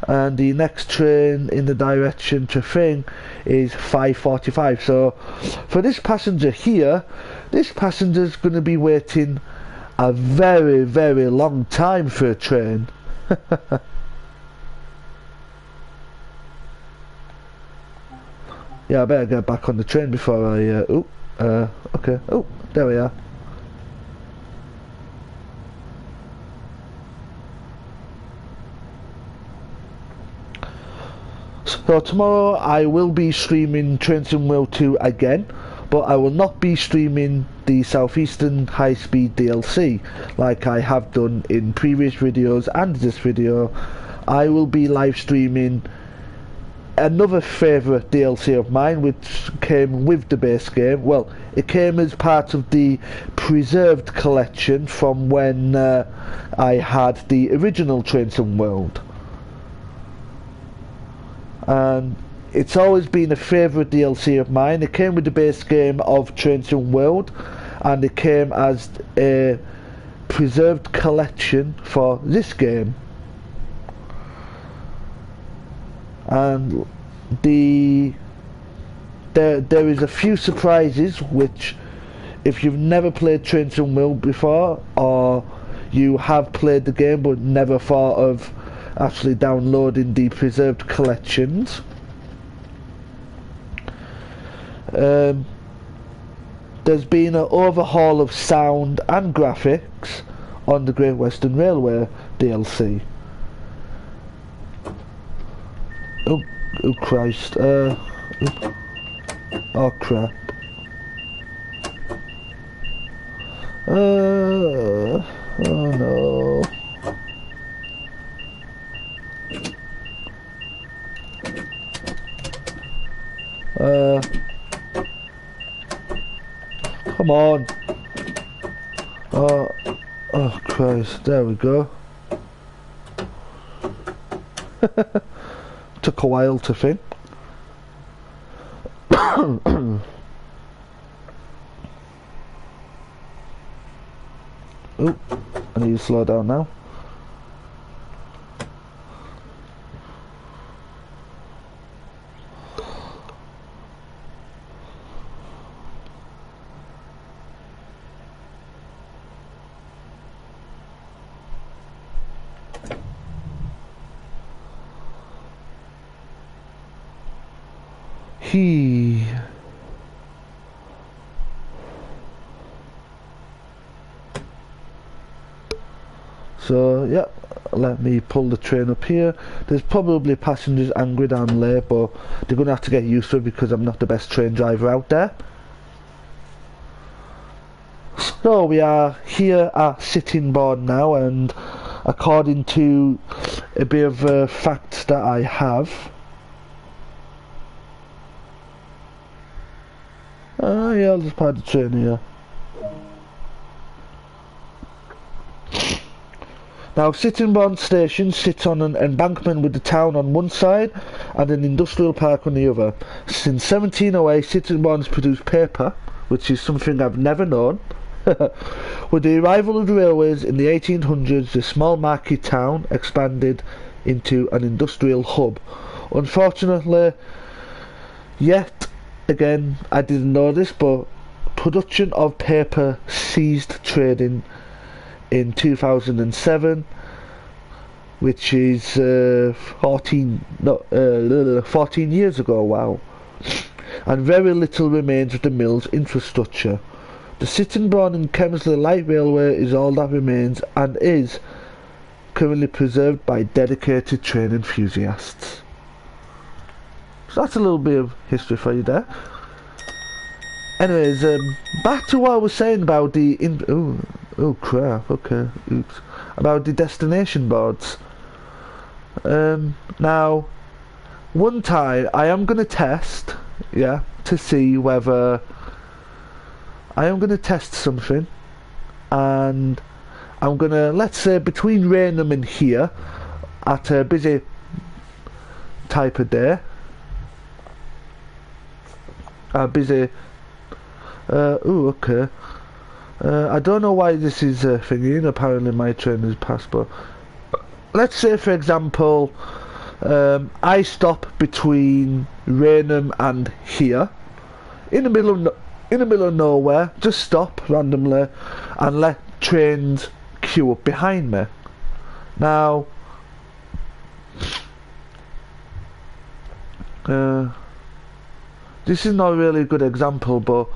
and the next train in the direction to Thing is 5:45. So for this passenger here, this passenger's going to be waiting a very, very long time for a train. Yeah, I better get back on the train before I okay, oh, there we are. So tomorrow I will be streaming Trains in World 2 again, but I will not be streaming the Southeastern Highspeed DLC like I have done in previous videos and this video. I will be live streaming another favourite DLC of mine, which came with the base game. Well, it came as part of the preserved collection from when I had the original Trains in World. And it's always been a favourite DLC of mine. It came with the base game of Trains in World, and it came as a preserved collection for this game. And there is a few surprises which, if you've never played Trains in World before, or you have played the game but never thought of actually downloading the preserved collections, there's been an overhaul of sound and graphics on the Great Western Railway DLC. Oh Christ, oh crap. Oh no. Come on. Oh Christ, there we go. Took a while to think. Oh, I need to slow down now. So yeah, let me pull the train up here. There's probably passengers angry that I'm late, but they're going to have to get used to it because I'm not the best train driver out there. So we are here at Sittingbourne now, and according to a bit of facts that I have, Yeah, I'll just park the train here. Now, Sittingbourne Station sits on an embankment with the town on one side and an industrial park on the other. Since 1708, Sittingbourne has produced paper, which is something I've never known. With the arrival of the railways in the 1800s, the small market town expanded into an industrial hub. Unfortunately, yet again, I didn't know this, but production of paper ceased trading in 2007, which is 14 years ago. Wow. And very little remains of the mill's infrastructure. The Sittingbourne and Kemsley Light Railway is all that remains and is currently preserved by dedicated train enthusiasts. So that's a little bit of history for you there. Anyways, back to what I was saying about the oh crap, okay, oops, about the destination boards. Now, one time I am going to test, yeah, to see whether I am going to test something, and I'm going to, let's say, between Rainham and here, at a busy type of day, okay. I don't know why this is thingy. Apparently my train has passed, but let's say, for example, I stop between Rainham and here, in the middle of nowhere. Just stop randomly and let trains queue up behind me. Now, this is not really a good example, but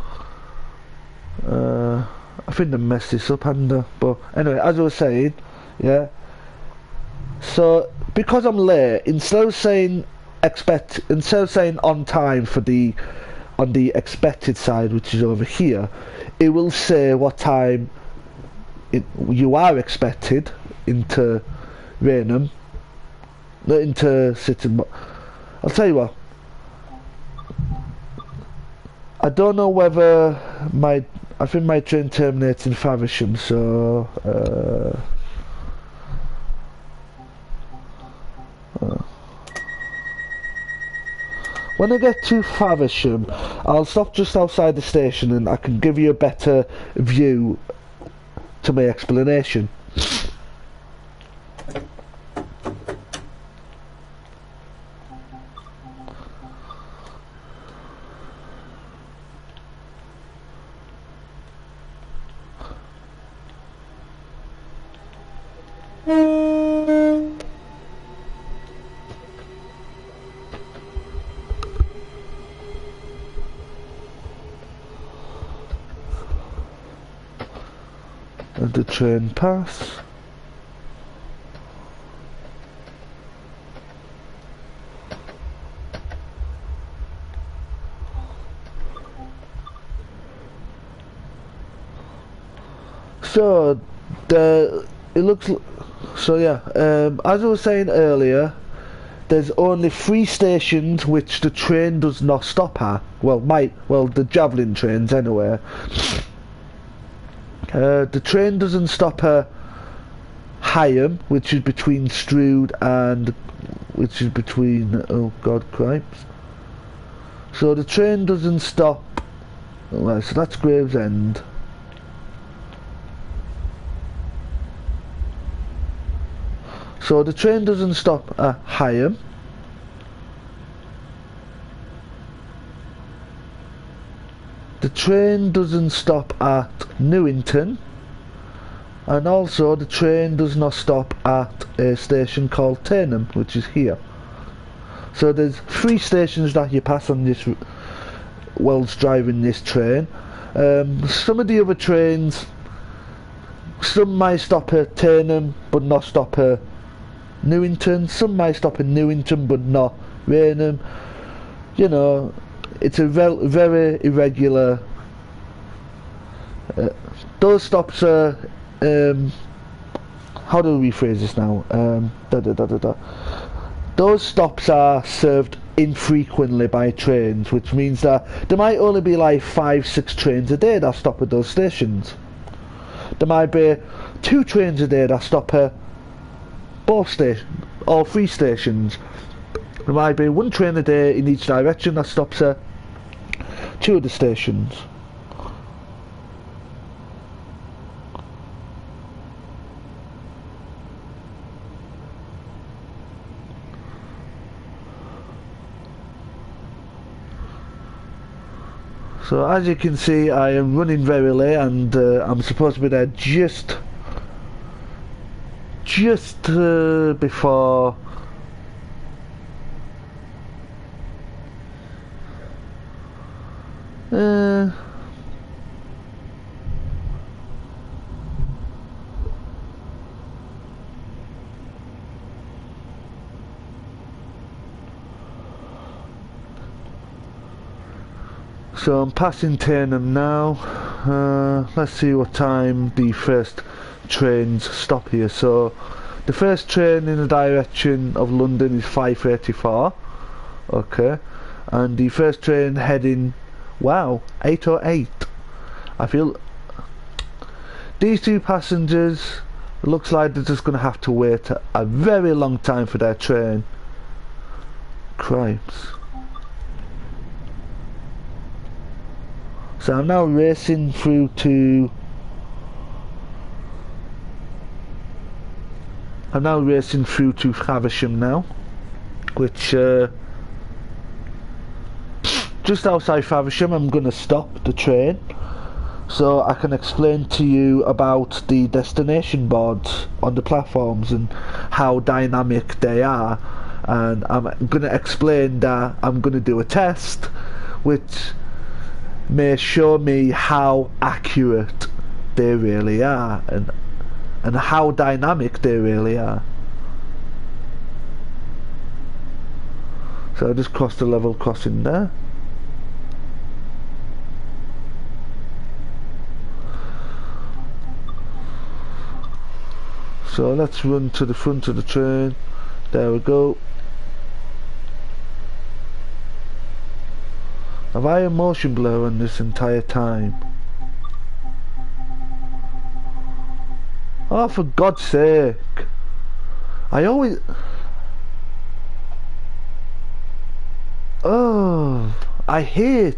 I think they messed this up, haven't. But anyway, as I was saying, yeah. So because I'm late, instead of saying on time for on the expected side, which is over here, it will say what time you are expected into Rainham, not into Sittingbourne. I'll tell you what. I don't know whether I think my train terminates in Faversham, so when I get to Faversham, I'll stop just outside the station and I can give you a better view to my explanation. And the train pass. So it looks so yeah. As I was saying earlier, there's only 3 stations which the train does not stop at. Well, the Javelin trains anyway. The train doesn't stop at Higham, which is between Strood and oh god, cripes. So the train doesn't stop. Right, so that's Gravesend. So the train doesn't stop at Higham. The train doesn't stop at Newington, and also the train does not stop at a station called Turnham, which is here. So there's 3 stations that you pass on this whilst driving this train. Some of the other trains, some might stop at Turnham but not stop at Newington. Some might stop in Newington but not Rainham. You know, it's a very irregular. Those stops are. How do we phrase this now? Those stops are served infrequently by trains, which means that there might only be like 5-6 trains a day that stop at those stations. There might be 2 trains a day that stop at both stations, all 3 stations. There might be 1 train a day in each direction that stops at 2 of the stations. So as you can see, I am running very late, and I'm supposed to be there just before so I'm passing Turnham now. Let's see what time the first trains stop here. So the first train in the direction of London is 5:34. Okay, and the first train heading, wow, 8:08. I feel these 2 passengers, looks like they're just going to have to wait a very long time for their train. Cripes. So I'm now racing through to Faversham now, which just outside Faversham. I'm going to stop the train so I can explain to you about the destination boards on the platforms and how dynamic they are, and I'm going to explain that I'm going to do a test which may show me how accurate they really are and how dynamic they really are. So I just crossed the level crossing there. So let's run to the front of the train. There we go. Have I a motion blur on this entire time? Oh, for God's sake. I always... Oh, I hate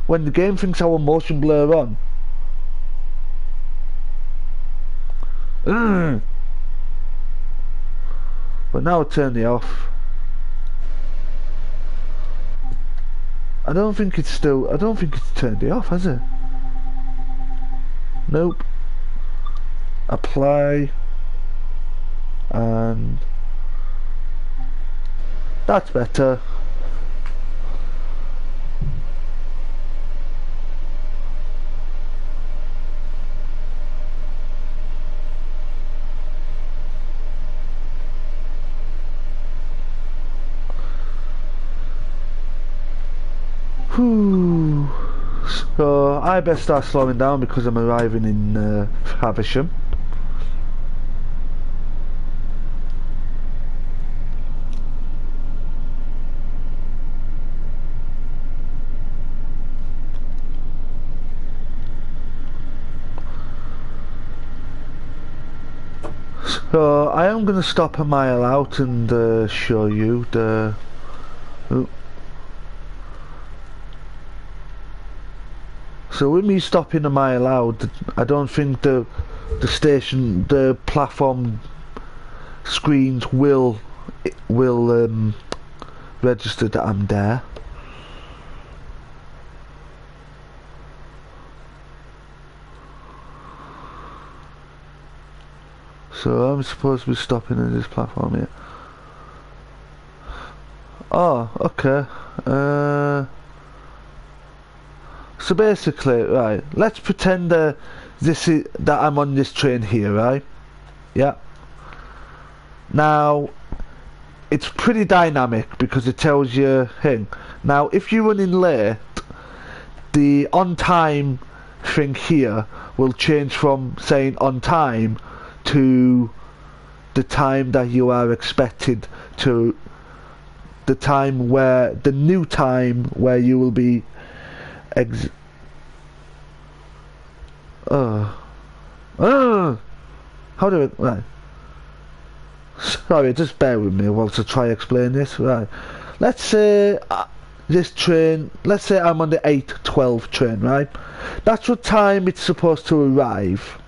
when the game thinks I have a motion blur on. But now I turn it off. I don't think it's turned it off, has it? Nope. Apply. And that's better. Whew. So I best start slowing down because I'm arriving in Faversham. So I am going to stop a mile out and show you the... So with me stopping a mile out, I don't think the platform screens will register that I'm there. So I'm supposed to be stopping at this platform here. Oh, okay. So basically, right, let's pretend that I'm on this train here, right? Yeah. Now, it's pretty dynamic because it tells you, hey, now if you're running late, the on time thing here will change from saying on time to the time that you are expected to the time where, the new time where you will be how do I, right. Sorry, just bear with me whilst I try to explain this. Right. Let's say this train, let's say I'm on the 8:12 train, right? That's what time it's supposed to arrive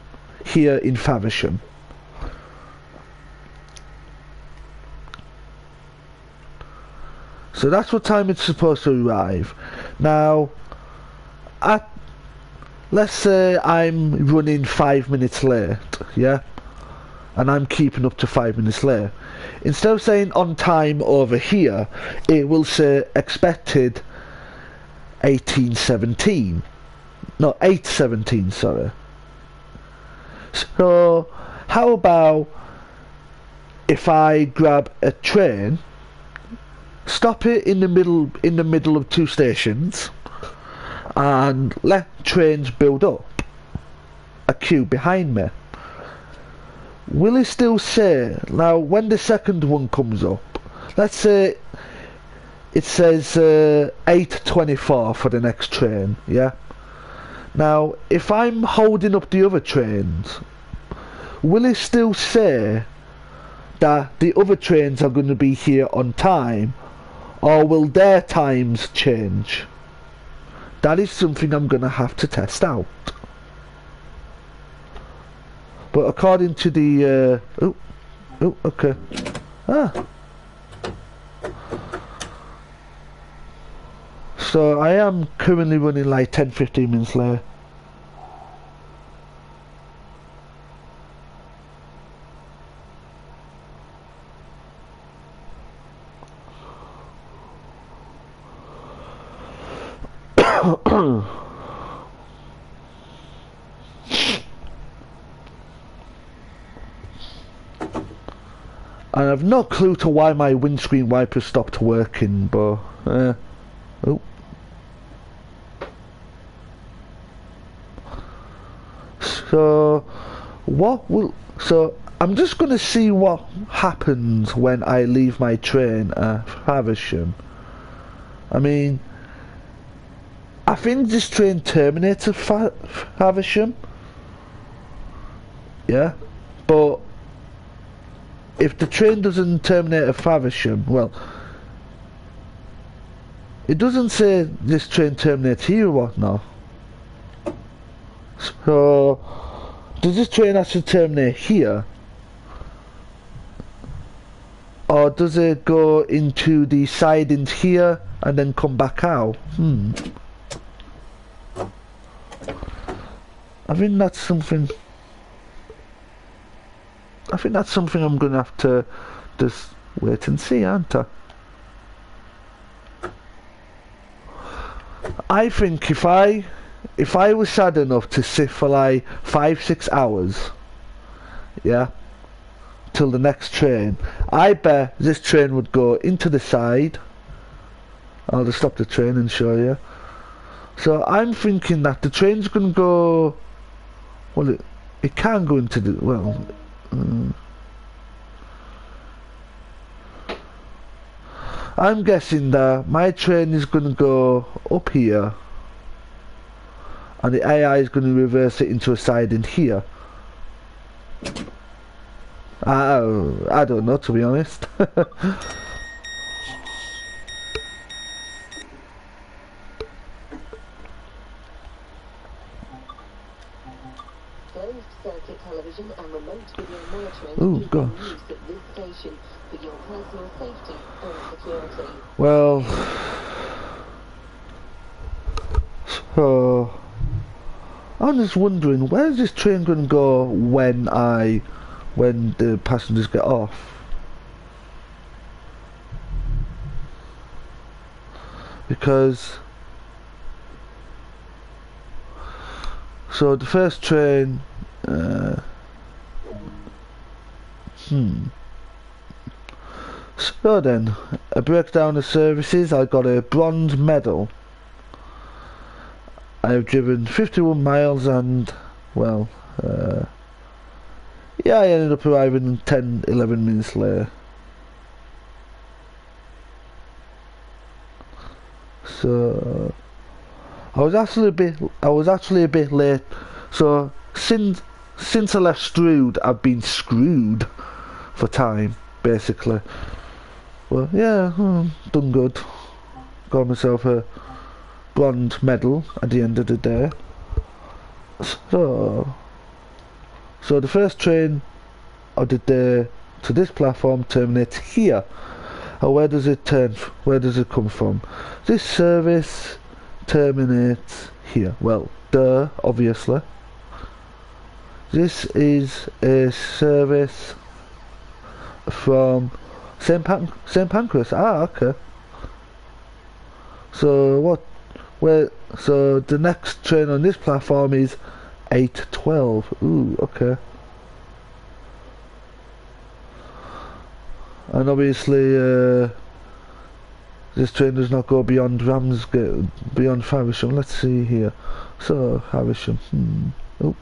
here in Faversham. So that's what time it's supposed to arrive. Now, let's say I'm running 5 minutes late, yeah? And I'm keeping up to 5 minutes late. Instead of saying on time over here, it will say expected 18:17. No, 8:17, sorry. So, how about if I grab a train, stop it in the middle of two stations, and let trains build up a queue behind me? Will it still say, now when the second one comes up, let's say it says 8:24 for the next train, yeah? Now, if I'm holding up the other trains, will it still say that the other trains are going to be here on time, or will their times change? That is something I'm going to have to test out. But according to the okay. So I am currently running like 10-15 minutes late. And I've no clue to why my windscreen wipers stopped working, but so I'm just gonna see what happens when I leave my train at Faversham. I mean, I think this train terminates at Faversham. Yeah, but if the train doesn't terminate at Faversham, well, it doesn't say this train terminates here or whatnot. So, does this train actually terminate here? Or does it go into the sidings here and then come back out? I think that's something I'm gonna have to just wait and see, aren't I? I think if I was sad enough to sit for like 5-6 hours, yeah, till the next train, I bet this train would go into the side. I'll just stop the train and show you. So I'm thinking that the train's gonna go, well, it can go into the, well, I'm guessing that my train is going to go up here and the AI is going to reverse it into a siding here. I don't know, to be honest. Closed-circuit television and remote video monitoring Oh, is gosh. in use at this station for your personal safety and security. Well, so I'm just wondering, where's this train going to go when the passengers get off? Because so the first train, so then, a breakdown of services. I got a bronze medal. I have driven 51 miles and, well, yeah, I ended up arriving 10-11 minutes later. So I was actually a bit late. So since I left Strood, I've been screwed for time, basically. Well, yeah, done good. Got myself a bronze medal at the end of the day. So the first train of the day to this platform terminates here. And where does it come from? This service terminates here. Well, duh, obviously. This is a service from St Pancras. Ah, okay. So so the next train on this platform is 8:12. Ooh, okay. And obviously, this train does not go beyond Ramsgate, beyond Faversham. Let's see here. So Faversham. Oh.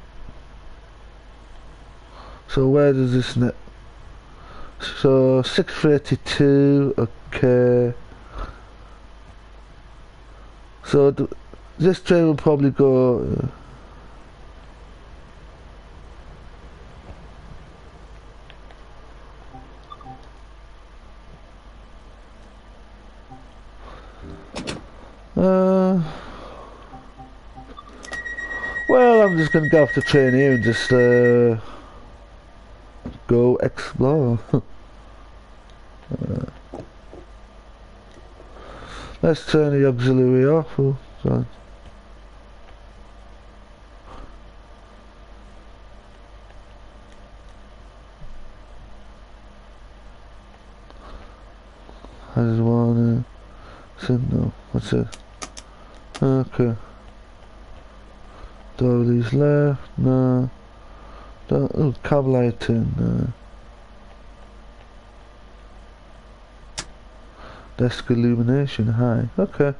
So where does this net? So 6:32. Okay. So this train will probably go. Well, I'm just gonna go off the train here and just go explore. Let's turn the auxiliary off. Oh, God. I just wanna signal. What's it? Okay. Dolly's left. No. Oh, cab lighting. No. Desk illumination high. Okay.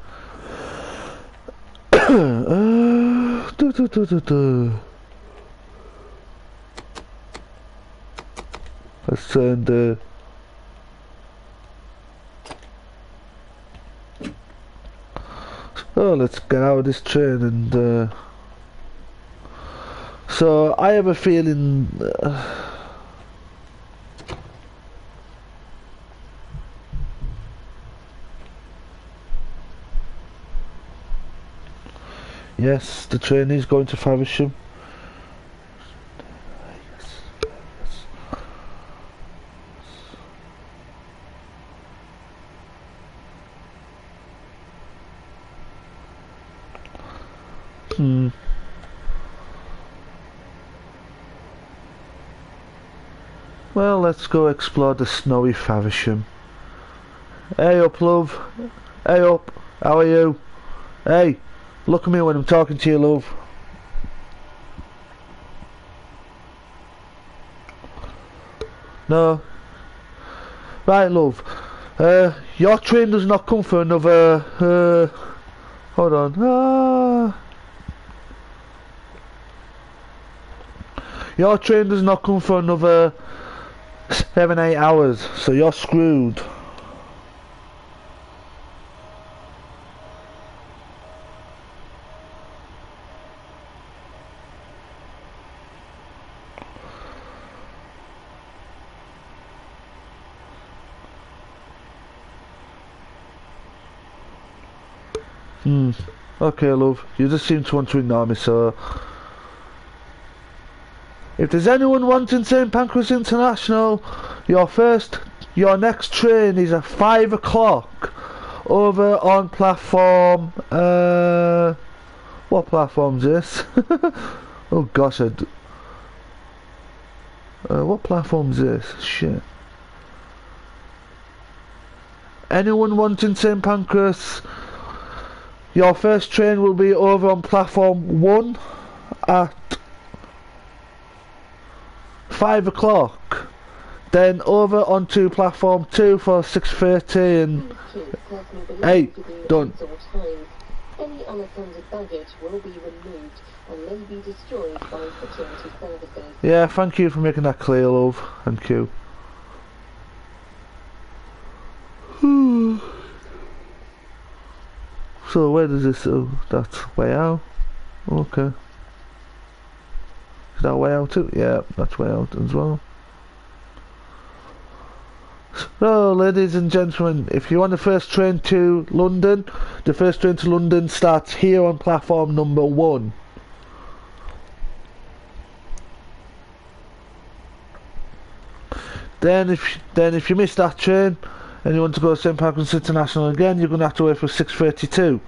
Let's turn the. Oh, let's get out of this train and. So I have a feeling. Yes, the train is going to Faversham. Well, let's go explore the snowy Faversham. Hey up, love. Hey up. How are you? Hey, look at me when I'm talking to you, love. No. Right, love. Your train does not come for another. Hold on. Your train does not come for another 7-8 hours, so you're screwed. Okay, love. You just seem to want to ignore me, so. If there's anyone wanting St Pancras International, your next train is at 5 o'clock over on platform. What platform's this? Oh gosh, what platform's this? Shit. Anyone wanting St Pancras? Your first train will be over on platform 1 at 5 o'clock. Then over onto platform 2 for 6:30 and 8. Done. Any unattended baggage will be removed and may be destroyed by security services. Yeah, thank you for making that clear, love. Thank you. So where does this? Oh, that's way out. Okay. Is that way out too? Yeah, that's way out as well. So, ladies and gentlemen, if you want the first train to London, the first train to London starts here on platform number 1. Then if you miss that train and you want to go to St Pancras International again, you're going to have to wait for 6:32.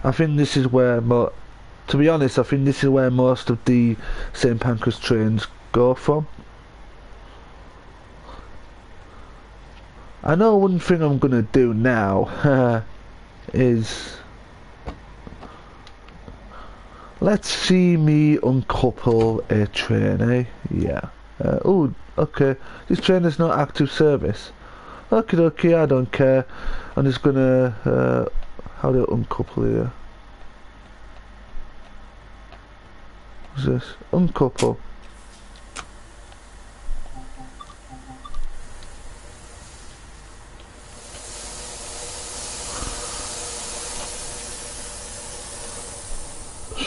I think this is where, to be honest, I think this is where most of the St Pancras trains go from. I know one thing I'm going to do now is, let's see me uncouple a train, eh? Yeah. Oh, okay. This train is not active service. Okay, I don't care. I'm just gonna, how do I uncouple here? What's this? Uncouple.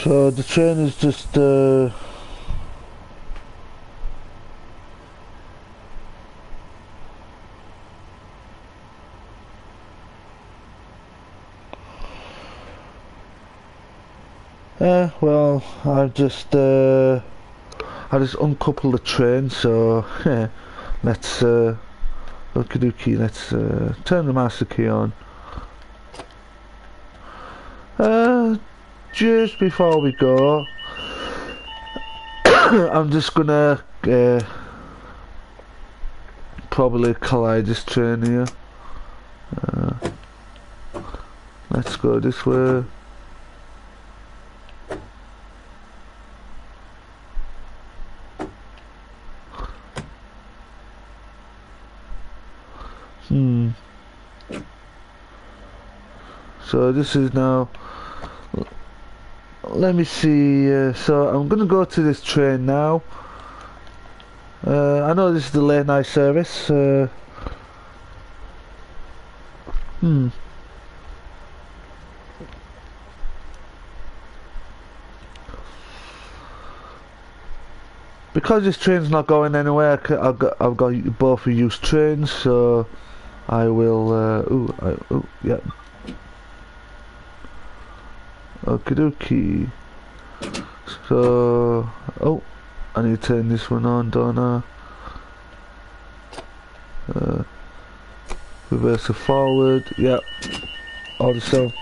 So the train is just, well, I just uncouple the train, so let's okie dokie, let's turn the master key on. Just before we go, I'm just gonna probably collide this train here. Let's go this way. So this is now, let me see, so I'm gonna go to this train now. I know this is the late night service. Because this train's not going anywhere, I've got both used trains, so I will. Yeah. Okie dokie. So, I need to turn this one on, don't I? Reverse to forward. Yep. Also.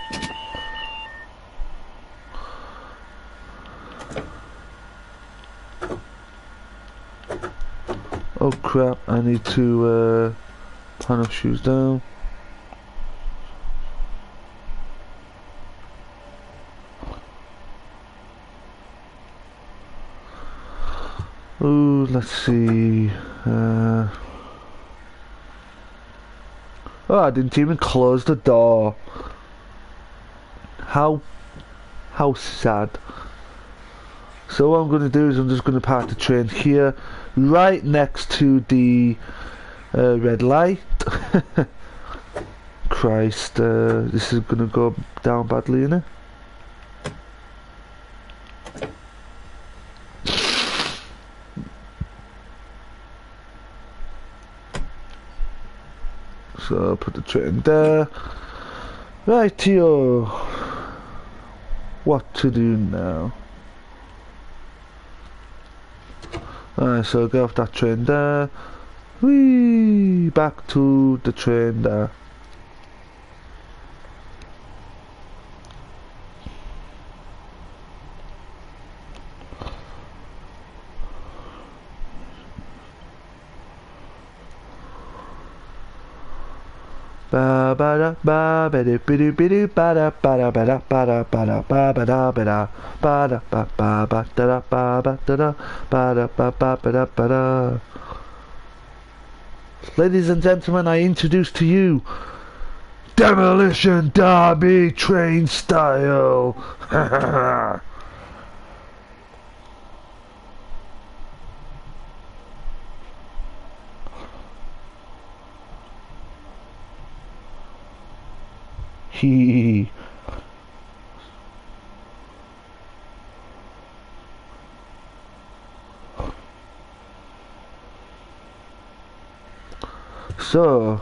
Oh crap! I need to pan off shoes down. Ooh, let's see. Oh, I didn't even close the door. How sad. So what I'm going to do is I'm just going to park the train here, right next to the red light. Christ, this is going to go down badly, innit? So I'll put the train there. Rightio. What to do now? Alright, so get off that train there. Whee! Back to the train there. Ba ba da ba ba do ba do ba do ba da ba da ba da ba da ba da ba ba da ba da ba da ba ba ba da da ba ba da da ba da ba ba ba da ba da. Ladies and gentlemen, I introduce to you Demolition Derby Train Style. Hee. So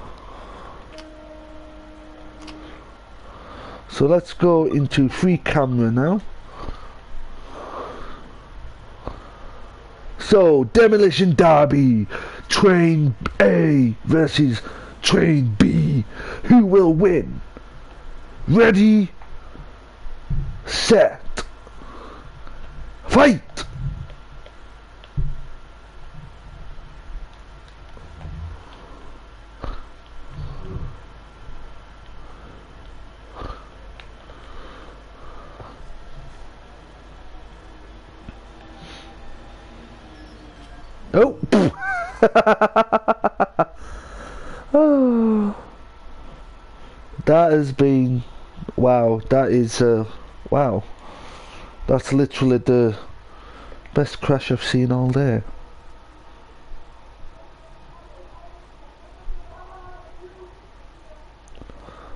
let's go into free camera now. So, Demolition Derby, Train A versus Train B. Who will win? Ready, set, fight! Oh! Oh, that has been, wow, that is, wow, that's literally the best crash I've seen all day.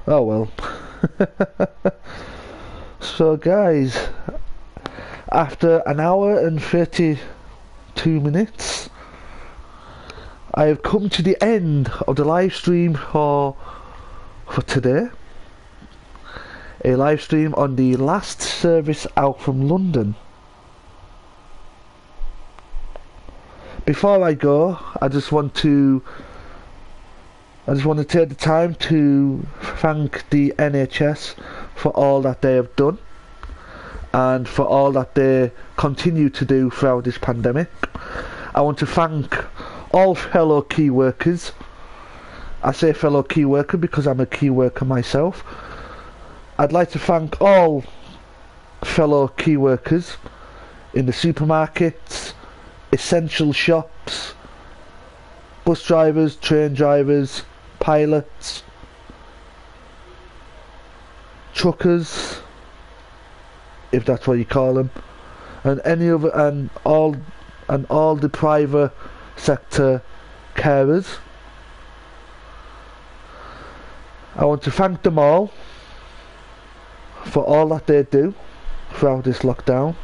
Oh well. So guys, after an hour and 32 minutes, I have come to the end of the live stream for today. A live stream on the last service out from London. Before I go, I just want to take the time to thank the NHS for all that they have done and for all that they continue to do throughout this pandemic. I want to thank all fellow key workers. I say fellow key worker because I'm a key worker myself. I'd like to thank all fellow key workers in the supermarkets, essential shops, bus drivers, train drivers, pilots, truckers, if that's what you call them, and any other, and all the private sector carers. I want to thank them all for all that they do throughout this lockdown,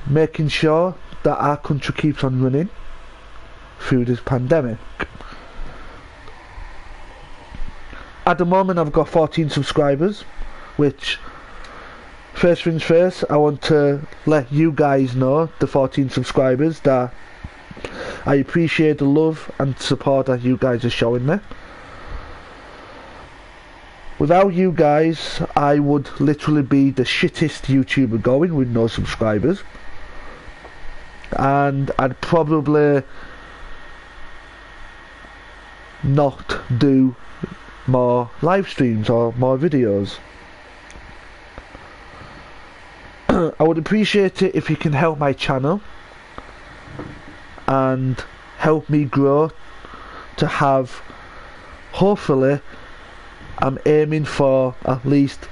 making sure that our country keeps on running through this pandemic. At the moment I've got 14 subscribers, which, first things first, I want to let you guys know, the 14 subscribers, that I appreciate the love and support that you guys are showing me. Without you guys, I would literally be the shittest YouTuber going with no subscribers, and I'd probably not do more live streams or more videos. I would appreciate it if you can help my channel and help me grow to have, hopefully, I'm aiming for at least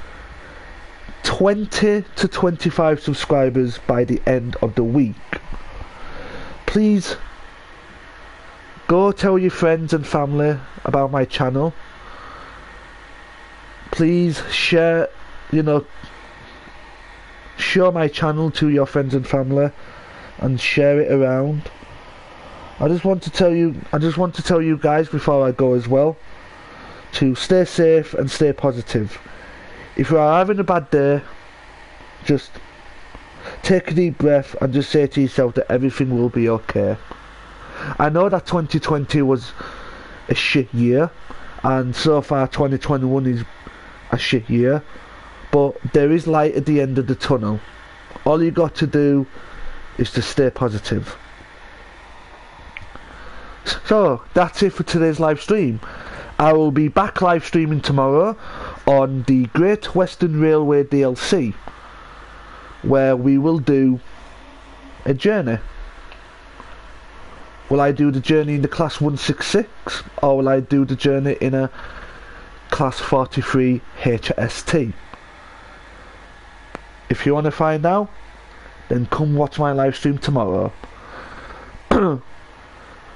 20 to 25 subscribers by the end of the week. Please go tell your friends and family about my channel. Please share, show my channel to your friends and family and share it around. I just want to tell you guys before I go as well, to stay safe and stay positive. If you are having a bad day, just take a deep breath and just say to yourself that everything will be okay. I know that 2020 was a shit year, and so far 2021 is a shit year, but there is light at the end of the tunnel. All you got to do is to stay positive. So that's it for today's live stream. I will be back live streaming tomorrow on the Great Western Railway DLC, where we will do a journey. Will I do the journey in the class 166, or will I do the journey in a class 43 HST? If you want to find out, then come watch my live stream tomorrow.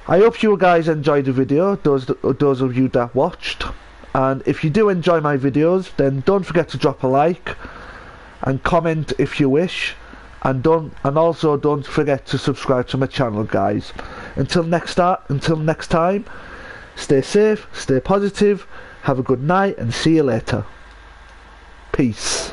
I hope you guys enjoyed the video, those of you that watched, and if you do enjoy my videos, then don't forget to drop a like and comment if you wish, and also don't forget to subscribe to my channel, guys. Until next time, Stay safe, stay positive, have a good night, and see you later. Peace.